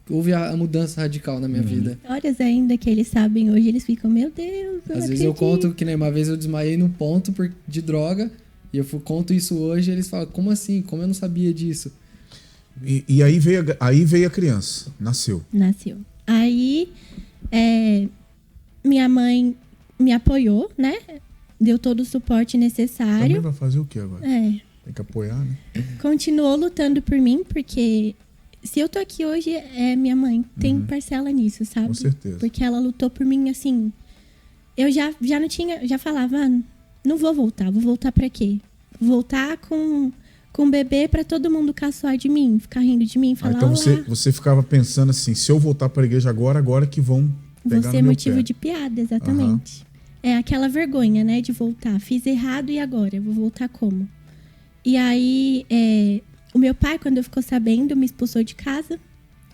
houve a mudança radical na minha vida. Histórias ainda que eles sabem hoje, eles ficam, meu Deus, Às vezes eu conto que, né, uma vez eu desmaiei num ponto de droga, e eu conto isso hoje, e eles falam, como assim? Como eu não sabia disso? E aí veio a criança, nasceu. Aí, minha mãe me apoiou, né? Deu todo o suporte necessário. Também vai fazer o que agora? Tem que apoiar, né? Continuou lutando por mim, porque se eu tô aqui hoje, minha mãe tem parcela nisso, sabe? Com certeza. Porque ela lutou por mim, assim... Eu já não tinha... Já falava, não vou voltar pra quê? Vou voltar com um bebê pra todo mundo caçoar de mim, ficar rindo de mim, falar... Então você ficava pensando assim, se eu voltar pra igreja agora que vão pegar Vou ser no meu motivo pé. de piada, exatamente. É aquela vergonha, né, de voltar. Fiz errado e agora? Vou voltar como? E aí, o meu pai, quando eu ficou sabendo, me expulsou de casa.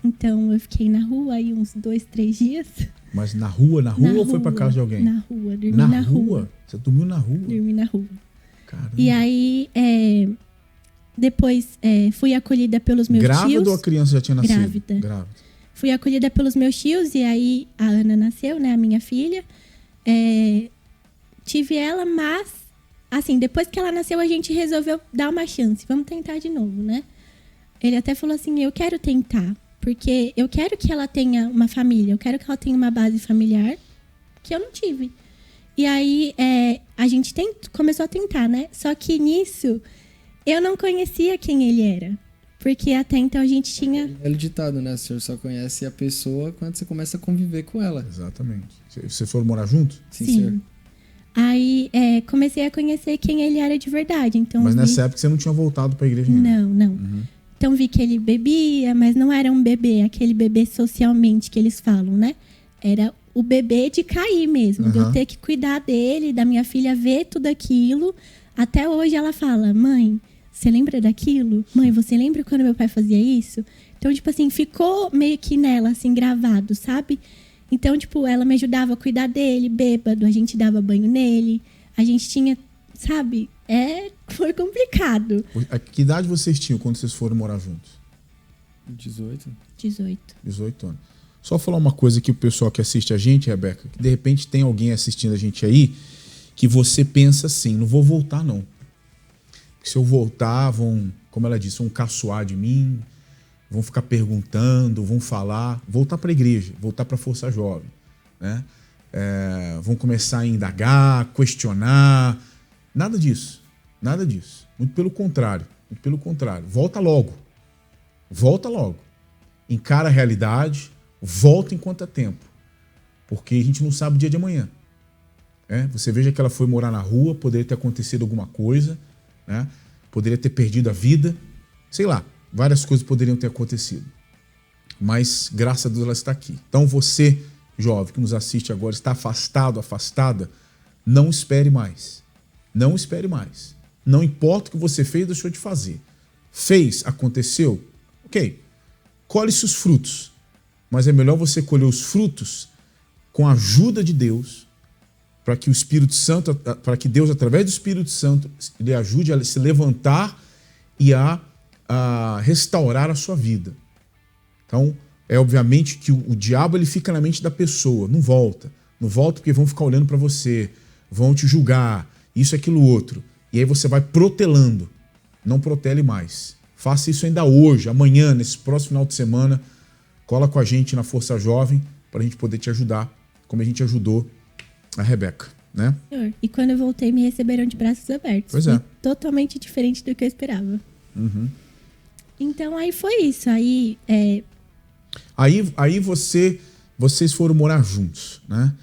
Então, eu fiquei na rua aí uns 2, 3 dias. Mas na rua ou foi pra casa de alguém? Na rua, dormi na rua. Você dormiu na rua? Dormi na rua. Caramba. E aí, depois fui acolhida pelos meus tios. Grávida ou a criança já tinha nascido? Grávida. Fui acolhida pelos meus tios e aí a Ana nasceu, né, a minha filha. tive ela, mas, assim, depois que ela nasceu, a gente resolveu dar uma chance. Vamos tentar de novo, né? Ele até falou assim, eu quero tentar, porque eu quero que ela tenha uma família, eu quero que ela tenha uma base familiar que eu não tive. E aí, a gente começou a tentar, né? Só que nisso, eu não conhecia quem ele era. Porque até então a gente tinha... É o ditado, né? O senhor só conhece a pessoa quando você começa a conviver com ela. Exatamente. Vocês foram morar junto? Sim, senhor. Aí, comecei a conhecer quem ele era de verdade. Então, mas nessa época você não tinha voltado pra igreja ainda? Não. Uhum. Então vi que ele bebia, mas não era um bebê, aquele bebê socialmente que eles falam, né? Era o bebê de cair mesmo, de eu ter que cuidar dele, da minha filha ver tudo aquilo. Até hoje ela fala, mãe, você lembra daquilo? Mãe, você lembra quando meu pai fazia isso? Então, tipo assim, ficou meio que nela, assim, gravado, sabe? Então, tipo, ela me ajudava a cuidar dele, bêbado, a gente dava banho nele, a gente tinha, sabe? Foi complicado. A que idade vocês tinham quando vocês foram morar juntos? 18. 18 anos. Só falar uma coisa que o pessoal que assiste a gente, Rebeca, que de repente tem alguém assistindo a gente aí, que você pensa assim, não vou voltar não. Se eu voltar, vão, como ela disse, vão caçoar de mim, vão ficar perguntando, vão falar, voltar para a igreja, voltar para a Força Jovem, né? Vão começar a indagar, questionar, nada disso, muito pelo contrário, volta logo, encara a realidade, volta enquanto é tempo, porque a gente não sabe o dia de amanhã. Você veja que ela foi morar na rua, poderia ter acontecido alguma coisa, né? Poderia ter perdido a vida, sei lá, várias coisas poderiam ter acontecido. Mas, graças a Deus, ela está aqui. Então, você, jovem, que nos assiste agora, está afastado, afastada, não espere mais. Não espere mais. Não importa o que você fez, deixou de fazer. Fez, aconteceu, ok. Colhe-se os frutos. Mas é melhor você colher os frutos com a ajuda de Deus, para que o Espírito Santo, para que Deus, através do Espírito Santo, lhe ajude a se levantar e a restaurar a sua vida. Então, obviamente que o diabo ele fica na mente da pessoa, não volta porque vão ficar olhando para você, vão te julgar, isso, aquilo, outro. E aí você vai protelando, não protele mais. Faça isso ainda hoje, amanhã, nesse próximo final de semana, cola com a gente na Força Jovem para a gente poder te ajudar, como a gente ajudou a Rebeca, né? E quando eu voltei, me receberam de braços abertos. Pois Foi totalmente diferente do que eu esperava. Uhum. Então, aí foi isso. Aí vocês foram morar juntos, né?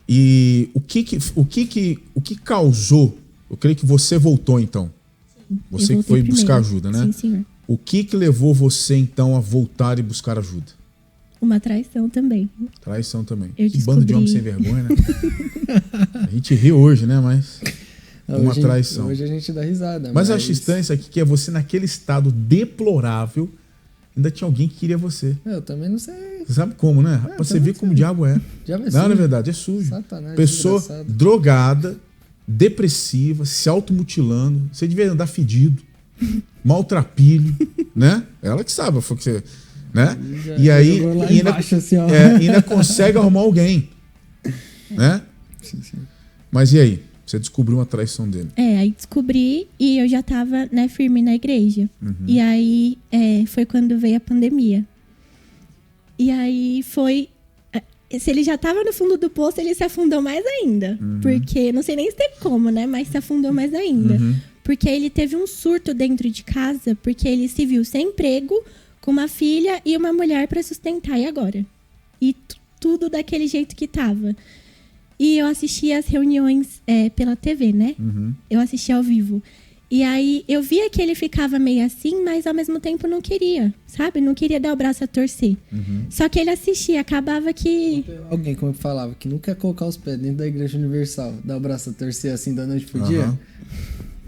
E o que causou? Eu creio que você voltou, então. Sim, você que foi primeiro. buscar ajuda, né? Sim, senhor. O que levou você, então, a voltar e buscar ajuda? Uma traição também. Traição também. Eu que bando de homem sem vergonha, né? A gente ri hoje, né? Mas uma traição. Hoje a gente dá risada. Mas eu acho estranho isso aqui, que é você naquele estado deplorável, ainda tinha alguém que queria você. Eu também não sei. Você sabe como, né? Você vê como o diabo é. Diabo é não, sujo. na verdade, é sujo. Satanás, pessoa desgraçado. Drogada, depressiva, se automutilando. Você devia andar fedido, maltrapilho, né? Ela que sabe, foi que você... Né? E aí ainda consegue arrumar alguém, né? Sim. Mas e aí? Você descobriu uma traição dele? Aí descobri e eu já tava, né, firme na igreja. Uhum. E aí foi quando veio a pandemia. E aí foi... Se ele já tava no fundo do poço, ele se afundou mais ainda. Uhum. Porque, não sei nem se teve como, né? Mas se afundou mais ainda. Uhum. Porque ele teve um surto dentro de casa, porque ele se viu sem emprego, com uma filha e uma mulher para sustentar, e agora? E tudo daquele jeito que tava. E eu assistia as reuniões pela TV, né? Uhum. Eu assistia ao vivo. E aí eu via que ele ficava meio assim, mas ao mesmo tempo não queria, sabe? Não queria dar o braço a torcer. Uhum. Só que ele assistia, acabava que... Alguém, como eu falava, que não quer colocar os pés dentro da Igreja Universal, dar o braço a torcer assim da noite pro dia.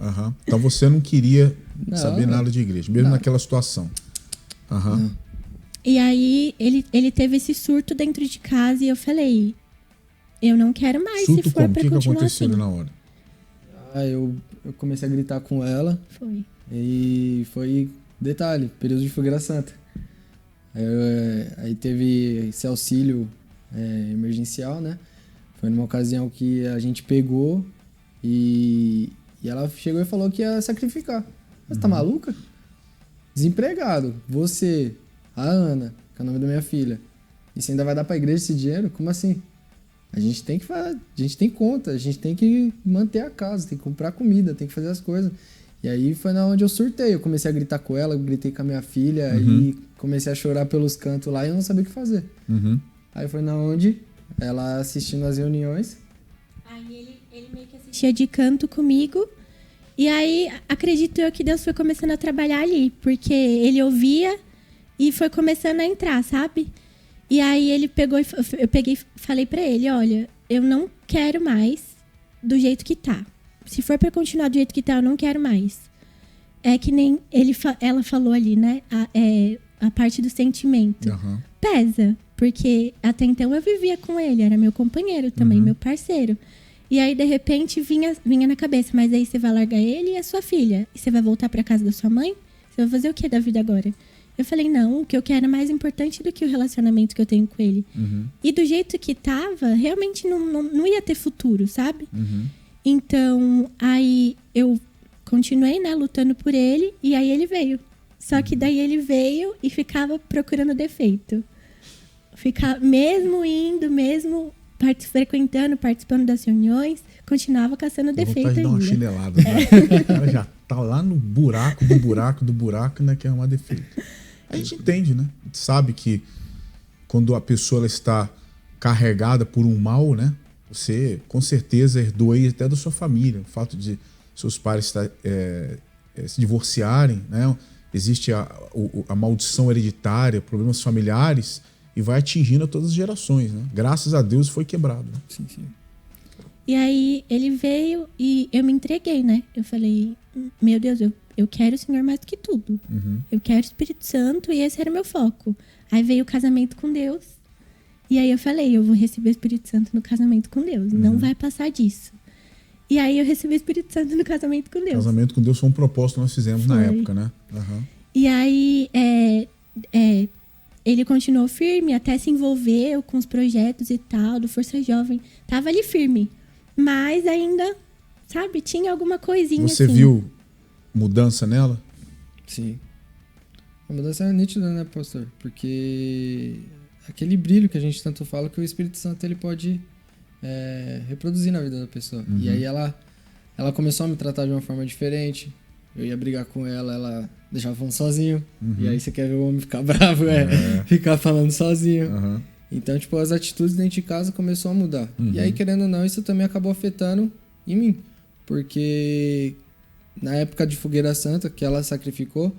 Uhum. Então você não queria saber nada de igreja, mesmo naquela situação. Uhum. E aí ele teve esse surto dentro de casa e eu falei, eu não quero mais, surto se for pra continuar aconteceu assim. na hora? Eu comecei a gritar com ela. Foi. E foi, detalhe, período de fogueira santa. Aí teve esse auxílio emergencial, né? Foi numa ocasião que a gente pegou e ela chegou e falou que ia sacrificar. Você tá maluca? Desempregado. Você, a Ana, que é o nome da minha filha. E você ainda vai dar pra igreja esse dinheiro? Como assim? A gente tem que fazer, a gente tem conta, a gente tem que manter a casa, tem que comprar comida, tem que fazer as coisas. E aí foi na onde eu surtei. Eu comecei a gritar com ela, gritei com a minha filha e comecei a chorar pelos cantos lá e eu não sabia o que fazer. Aí foi na onde ela assistindo as reuniões. Aí ele meio que assistia de canto comigo. E aí, acredito eu que Deus foi começando a trabalhar ali. Porque ele ouvia e foi começando a entrar, sabe? E aí ele pegou, eu peguei e falei pra ele, olha, eu não quero mais do jeito que tá. Se for pra continuar do jeito que tá, eu não quero mais. É que nem ela falou ali, né? A parte do sentimento. Pesa, porque até então eu vivia com ele, era meu companheiro também, meu parceiro. E aí, de repente, vinha na cabeça, mas aí você vai largar ele e a sua filha. E você vai voltar pra casa da sua mãe? Você vai fazer o que da vida agora? Eu falei, não, o que eu quero é mais importante do que o relacionamento que eu tenho com ele. E do jeito que tava, realmente não ia ter futuro, sabe? Então, aí eu continuei, né, lutando por ele, e aí ele veio. Só que daí ele veio e ficava procurando defeito. Mesmo indo, mesmo frequentando, participando das reuniões, continuava caçando defeito ainda. Dar uma chinelada, né? O cara já tá lá no buraco do buraco, né, que é arrumar defeito. A gente entende, né? A gente sabe que quando a pessoa ela está carregada por um mal, né? Você, com certeza, herdou aí até da sua família. O fato de seus pais se divorciarem, né? Existe a maldição hereditária, problemas familiares, e vai atingindo a todas as gerações, né? Graças a Deus foi quebrado. Né? Sim, sim. E aí ele veio e eu me entreguei, né? Eu falei, meu Deus, eu quero o Senhor mais do que tudo. Eu quero o Espírito Santo e esse era o meu foco. Aí veio o casamento com Deus. E aí eu falei, eu vou receber o Espírito Santo no casamento com Deus. Não vai passar disso. E aí eu recebi o Espírito Santo no casamento com Deus. Casamento com Deus foi um propósito que nós fizemos na época, né? E aí ele continuou firme, até se envolveu com os projetos e tal, do Força Jovem. Tava ali firme. Mas ainda, sabe, tinha alguma coisinha Você assim. viu mudança nela? Sim. A mudança é nítida, né, pastor? Porque aquele brilho que a gente tanto fala que o Espírito Santo ele pode reproduzir na vida da pessoa. E aí ela começou a me tratar de uma forma diferente. Eu ia brigar com ela, ela deixava falando sozinho. E aí você quer ver o homem ficar bravo, ficar falando sozinho. Então, tipo, as atitudes dentro de casa começou a mudar. E aí, querendo ou não, isso também acabou afetando em mim. Porque na época de Fogueira Santa, que ela sacrificou,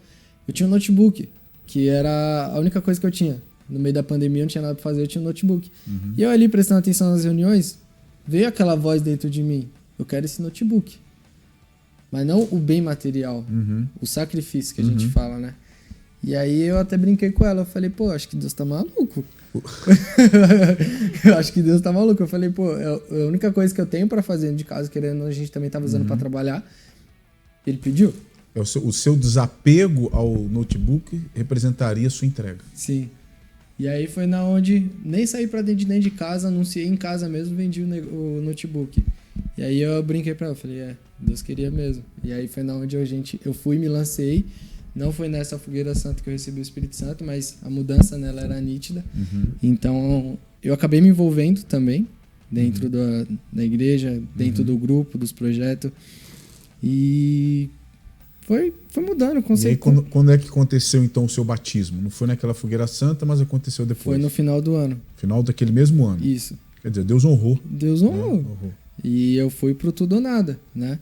eu tinha um notebook, que era a única coisa que eu tinha. No meio da pandemia, eu não tinha nada pra fazer, eu tinha um notebook. E eu ali, prestando atenção nas reuniões, veio aquela voz dentro de mim. Eu quero esse notebook. Mas não o bem material, o sacrifício que a gente fala, né? E aí eu até brinquei com ela, eu falei, pô, acho que Deus tá maluco. Eu acho que Deus tá maluco. Eu falei, pô, a única coisa que eu tenho pra fazer de casa, querendo, a gente também tava usando pra trabalhar. Ele pediu. O seu desapego ao notebook representaria a sua entrega. Sim. E aí foi na onde nem saí pra dentro de casa, anunciei em casa mesmo, vendi o notebook. E aí eu brinquei pra ela, falei, Deus queria mesmo. E aí foi na onde eu fui, me lancei. Não foi nessa Fogueira Santa que eu recebi o Espírito Santo, mas a mudança nela era nítida. Então eu acabei me envolvendo também dentro da igreja, dentro do grupo, dos projetos. E foi mudando. E aí, quando é que aconteceu então o seu batismo? Não foi naquela Fogueira Santa, mas aconteceu depois? Foi no final do ano. Final daquele mesmo ano? Isso. Quer dizer, Deus honrou. Deus honrou. E eu fui pro tudo ou nada, né?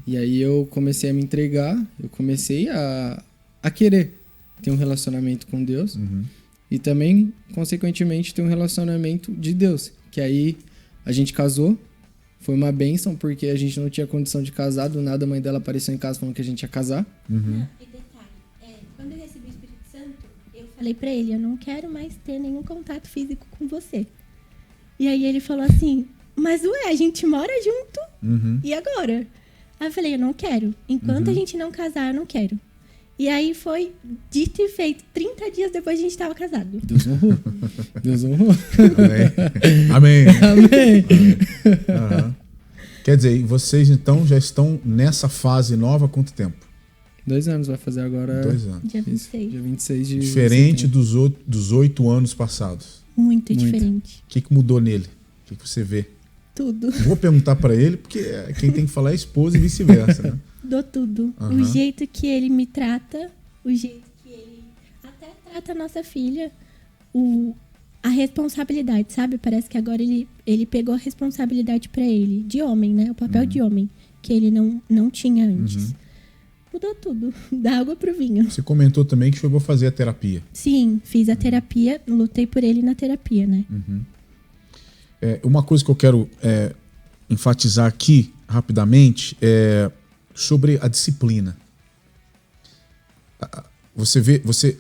E aí eu comecei a me entregar, eu comecei a querer ter um relacionamento com Deus e também, consequentemente, ter um relacionamento de Deus. Que aí a gente casou, foi uma bênção, porque a gente não tinha condição de casar, do nada a mãe dela apareceu em casa falando que a gente ia casar. E detalhe, quando eu recebi o Espírito Santo, eu falei pra ele, eu não quero mais ter nenhum contato físico com você. E aí ele falou assim, mas ué, a gente mora junto, e agora? Aí eu falei, eu não quero. Enquanto a gente não casar, eu não quero. E aí foi dito e feito. 30 dias depois a gente estava casado. Deus honrou. Deus honrou. Amém. Amém. Uhum. Quer dizer, vocês então já estão nessa fase nova há quanto tempo? 2 anos, vai fazer agora. 2 anos. Dia 26. Dia 26 de Diferente dos 8 anos passados. Muito diferente. O que mudou nele? O que você vê? Tudo. Não vou perguntar pra ele, porque quem tem que falar é a esposa e vice-versa, né? Dou tudo. Uhum. O jeito que ele me trata, o jeito que ele até trata a nossa filha, a responsabilidade, sabe? Parece que agora ele pegou a responsabilidade pra ele, de homem, né? O papel de homem, que ele não tinha antes. Mudou tudo, da água pro vinho. Você comentou também que chegou a fazer a terapia. Sim, fiz a terapia, lutei por ele na terapia, né? Uma coisa que eu quero enfatizar aqui, rapidamente, é sobre a disciplina.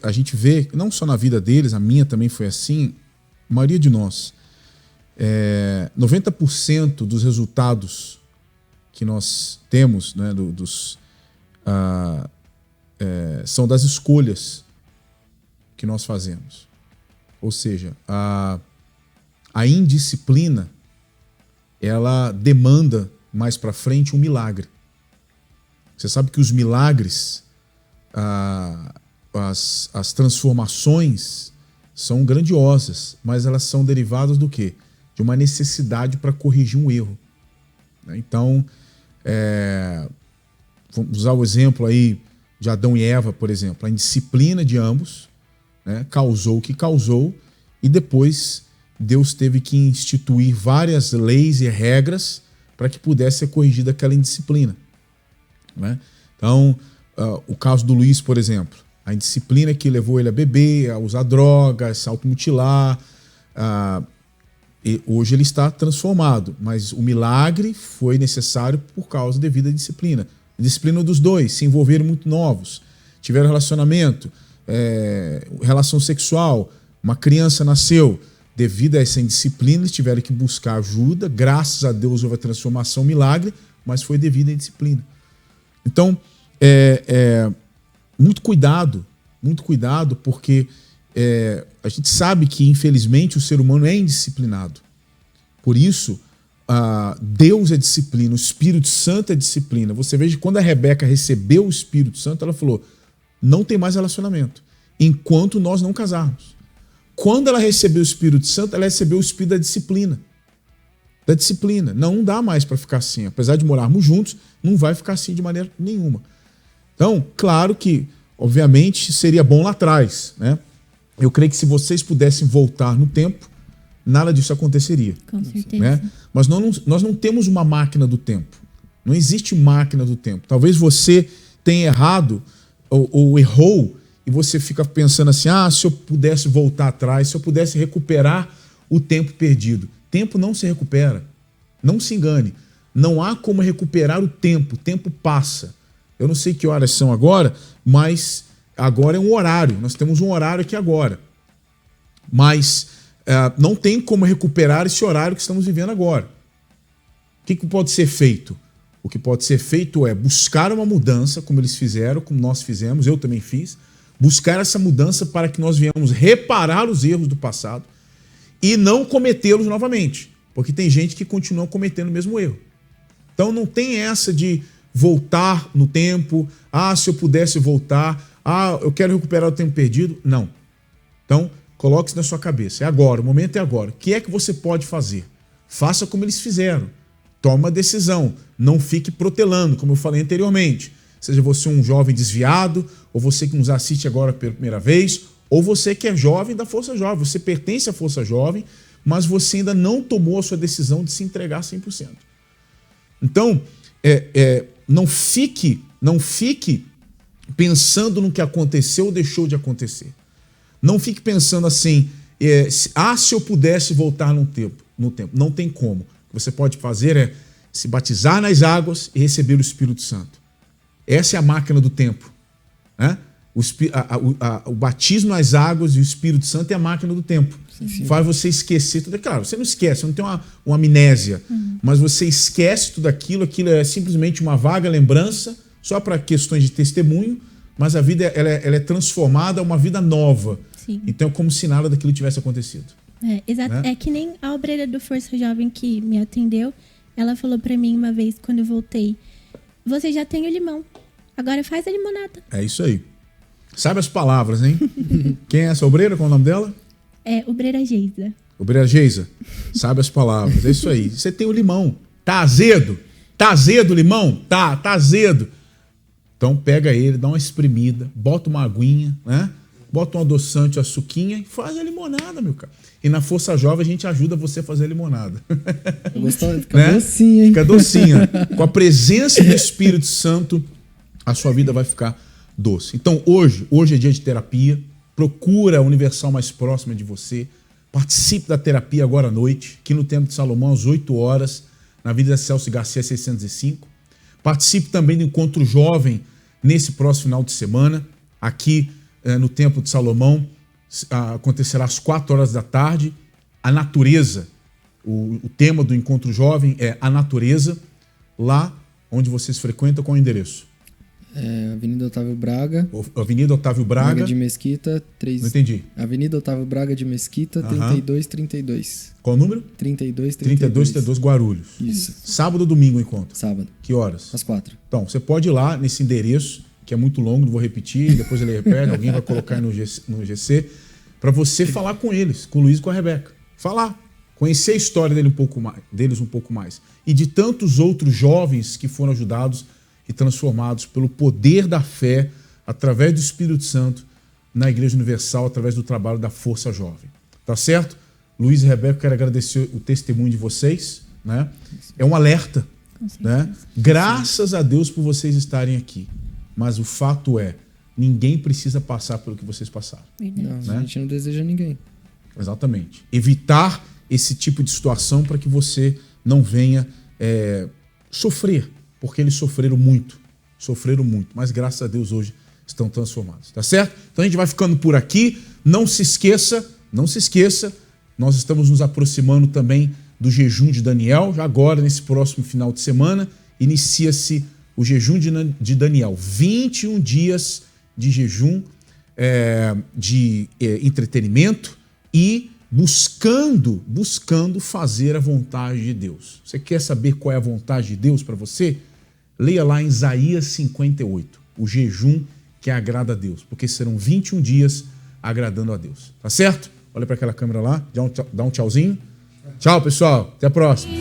A gente vê, não só na vida deles, a minha também foi assim, a maioria de nós, 90% dos resultados que nós temos, né, são das escolhas que nós fazemos. Ou seja, a indisciplina, ela demanda mais para frente um milagre. Você sabe que os milagres, as transformações são grandiosas, mas elas são derivadas do quê? De uma necessidade para corrigir um erro. Então, vamos usar o exemplo aí de Adão e Eva, por exemplo. A indisciplina de ambos, né, causou o que causou, e depois Deus teve que instituir várias leis e regras para que pudesse ser corrigida aquela indisciplina. Né? Então, o caso do Luiz, por exemplo, a indisciplina que levou ele a beber, a usar drogas, a se automutilar, e hoje ele está transformado, mas o milagre foi necessário por causa devido à disciplina. A disciplina dos dois, se envolveram muito novos, tiveram relacionamento, relação sexual, uma criança nasceu. Devido a essa indisciplina, eles tiveram que buscar ajuda. Graças a Deus houve a transformação, milagre, mas foi devido à indisciplina. Então, muito cuidado, porque a gente sabe que, infelizmente, o ser humano é indisciplinado. Por isso, Deus é disciplina, o Espírito Santo é disciplina. Você veja que quando a Rebeca recebeu o Espírito Santo, ela falou, não tem mais relacionamento, enquanto nós não casarmos. Quando ela recebeu o Espírito Santo, ela recebeu o Espírito da disciplina. Da disciplina. Não dá mais para ficar assim. Apesar de morarmos juntos, não vai ficar assim de maneira nenhuma. Então, claro que, obviamente, seria bom lá atrás, né? Eu creio que se vocês pudessem voltar no tempo, nada disso aconteceria. Com certeza. Né? Mas nós não temos uma máquina do tempo. Não existe máquina do tempo. Talvez você tenha errado ou errou e você fica pensando assim, se eu pudesse voltar atrás, se eu pudesse recuperar o tempo perdido. Tempo não se recupera. Não se engane. Não há como recuperar o tempo passa. Eu não sei que horas são agora, mas agora é um horário. Nós temos um horário aqui agora. Mas não tem como recuperar esse horário que estamos vivendo agora. O que pode ser feito? O que pode ser feito é buscar uma mudança, como eles fizeram, como nós fizemos, eu também fiz. Buscar essa mudança para que nós venhamos reparar os erros do passado e não cometê-los novamente. Porque tem gente que continua cometendo o mesmo erro. Então não tem essa de voltar no tempo, se eu pudesse voltar, eu quero recuperar o tempo perdido. Não. Então, coloque isso na sua cabeça. É agora, o momento é agora. O que é que você pode fazer? Faça como eles fizeram. Toma uma decisão. Não fique protelando, como eu falei anteriormente. Seja você um jovem desviado, ou você que nos assiste agora pela primeira vez, ou você que é jovem da Força Jovem. Você pertence à Força Jovem, mas você ainda não tomou a sua decisão de se entregar 100%. Então, não fique pensando no que aconteceu ou deixou de acontecer. Não fique pensando assim, se eu pudesse voltar no tempo. Não tem como. O que você pode fazer é se batizar nas águas e receber o Espírito Santo. Essa é a máquina do tempo. Né? O batismo nas águas e o Espírito Santo é a máquina do tempo. Sim. Faz você esquecer tudo. Claro, você não esquece, você não tem uma amnésia, mas você esquece tudo aquilo é simplesmente uma vaga lembrança, só para questões de testemunho, mas a vida ela é transformada a uma vida nova. Sim. Então é como se nada daquilo tivesse acontecido. Exato. Né? É que nem a obreira do Força Jovem que me atendeu, ela falou pra mim uma vez, quando eu voltei, você já tem o limão, agora faz a limonada. É isso aí. Sabe as palavras, hein? Quem é essa obreira? Qual é o nome dela? É obreira Geisa. Obreira Geisa. Sabe as palavras. É isso aí. Você tem o limão. Tá azedo? Tá azedo o limão? Tá azedo. Então pega ele, dá uma espremida, bota uma aguinha, né? Bota um adoçante, uma suquinha e faz a limonada, meu cara. E na Força Jovem a gente ajuda você a fazer a limonada. Fica docinha, hein? Fica docinha. Com a presença do Espírito Santo, a sua vida vai ficar doce. Então hoje é dia de terapia. Procura a Universal mais próxima de você. Participe da terapia agora à noite, aqui no Templo de Salomão, às 8 horas, na Avenida Celso Garcia 605. Participe também do Encontro Jovem nesse próximo final de semana, aqui no Templo de Salomão. Acontecerá às 4 horas da tarde. A natureza, o tema do Encontro Jovem é a natureza. Lá onde vocês frequentam, qual é o endereço? Avenida Otávio Braga. Avenida Otávio Braga. De Mesquita, 3... Não entendi. Avenida Otávio Braga de Mesquita, 3232. Qual o número? 3232, Guarulhos. Isso. Sábado ou domingo o encontro? Sábado. Que horas? Às 4. Então, você pode ir lá nesse endereço, que é muito longo, não vou repetir, depois ele repete, alguém vai colocar aí no GC, para você falar com eles, com o Luiz e com a Rebeca. Falar. Conhecer a história deles um pouco mais. E de tantos outros jovens que foram ajudados e transformados pelo poder da fé, através do Espírito Santo, na Igreja Universal, através do trabalho da Força Jovem. Tá certo? Luiz e Rebeca, eu quero agradecer o testemunho de vocês. Né? É um alerta. Né? Graças a Deus por vocês estarem aqui. Mas o fato é, ninguém precisa passar pelo que vocês passaram. Não, né? A gente não deseja ninguém. Exatamente. Evitar esse tipo de situação para que você não venha sofrer. Porque eles sofreram muito, mas graças a Deus hoje estão transformados, tá certo? Então a gente vai ficando por aqui, não se esqueça, nós estamos nos aproximando também do jejum de Daniel, já agora nesse próximo final de semana, inicia-se o jejum de Daniel, 21 dias de jejum, de entretenimento e buscando fazer a vontade de Deus. Você quer saber qual é a vontade de Deus para você? Leia lá em Isaías 58, o jejum que agrada a Deus, porque serão 21 dias agradando a Deus. Tá certo? Olha para aquela câmera lá, dá um tchauzinho. Tchau, pessoal. Até a próxima.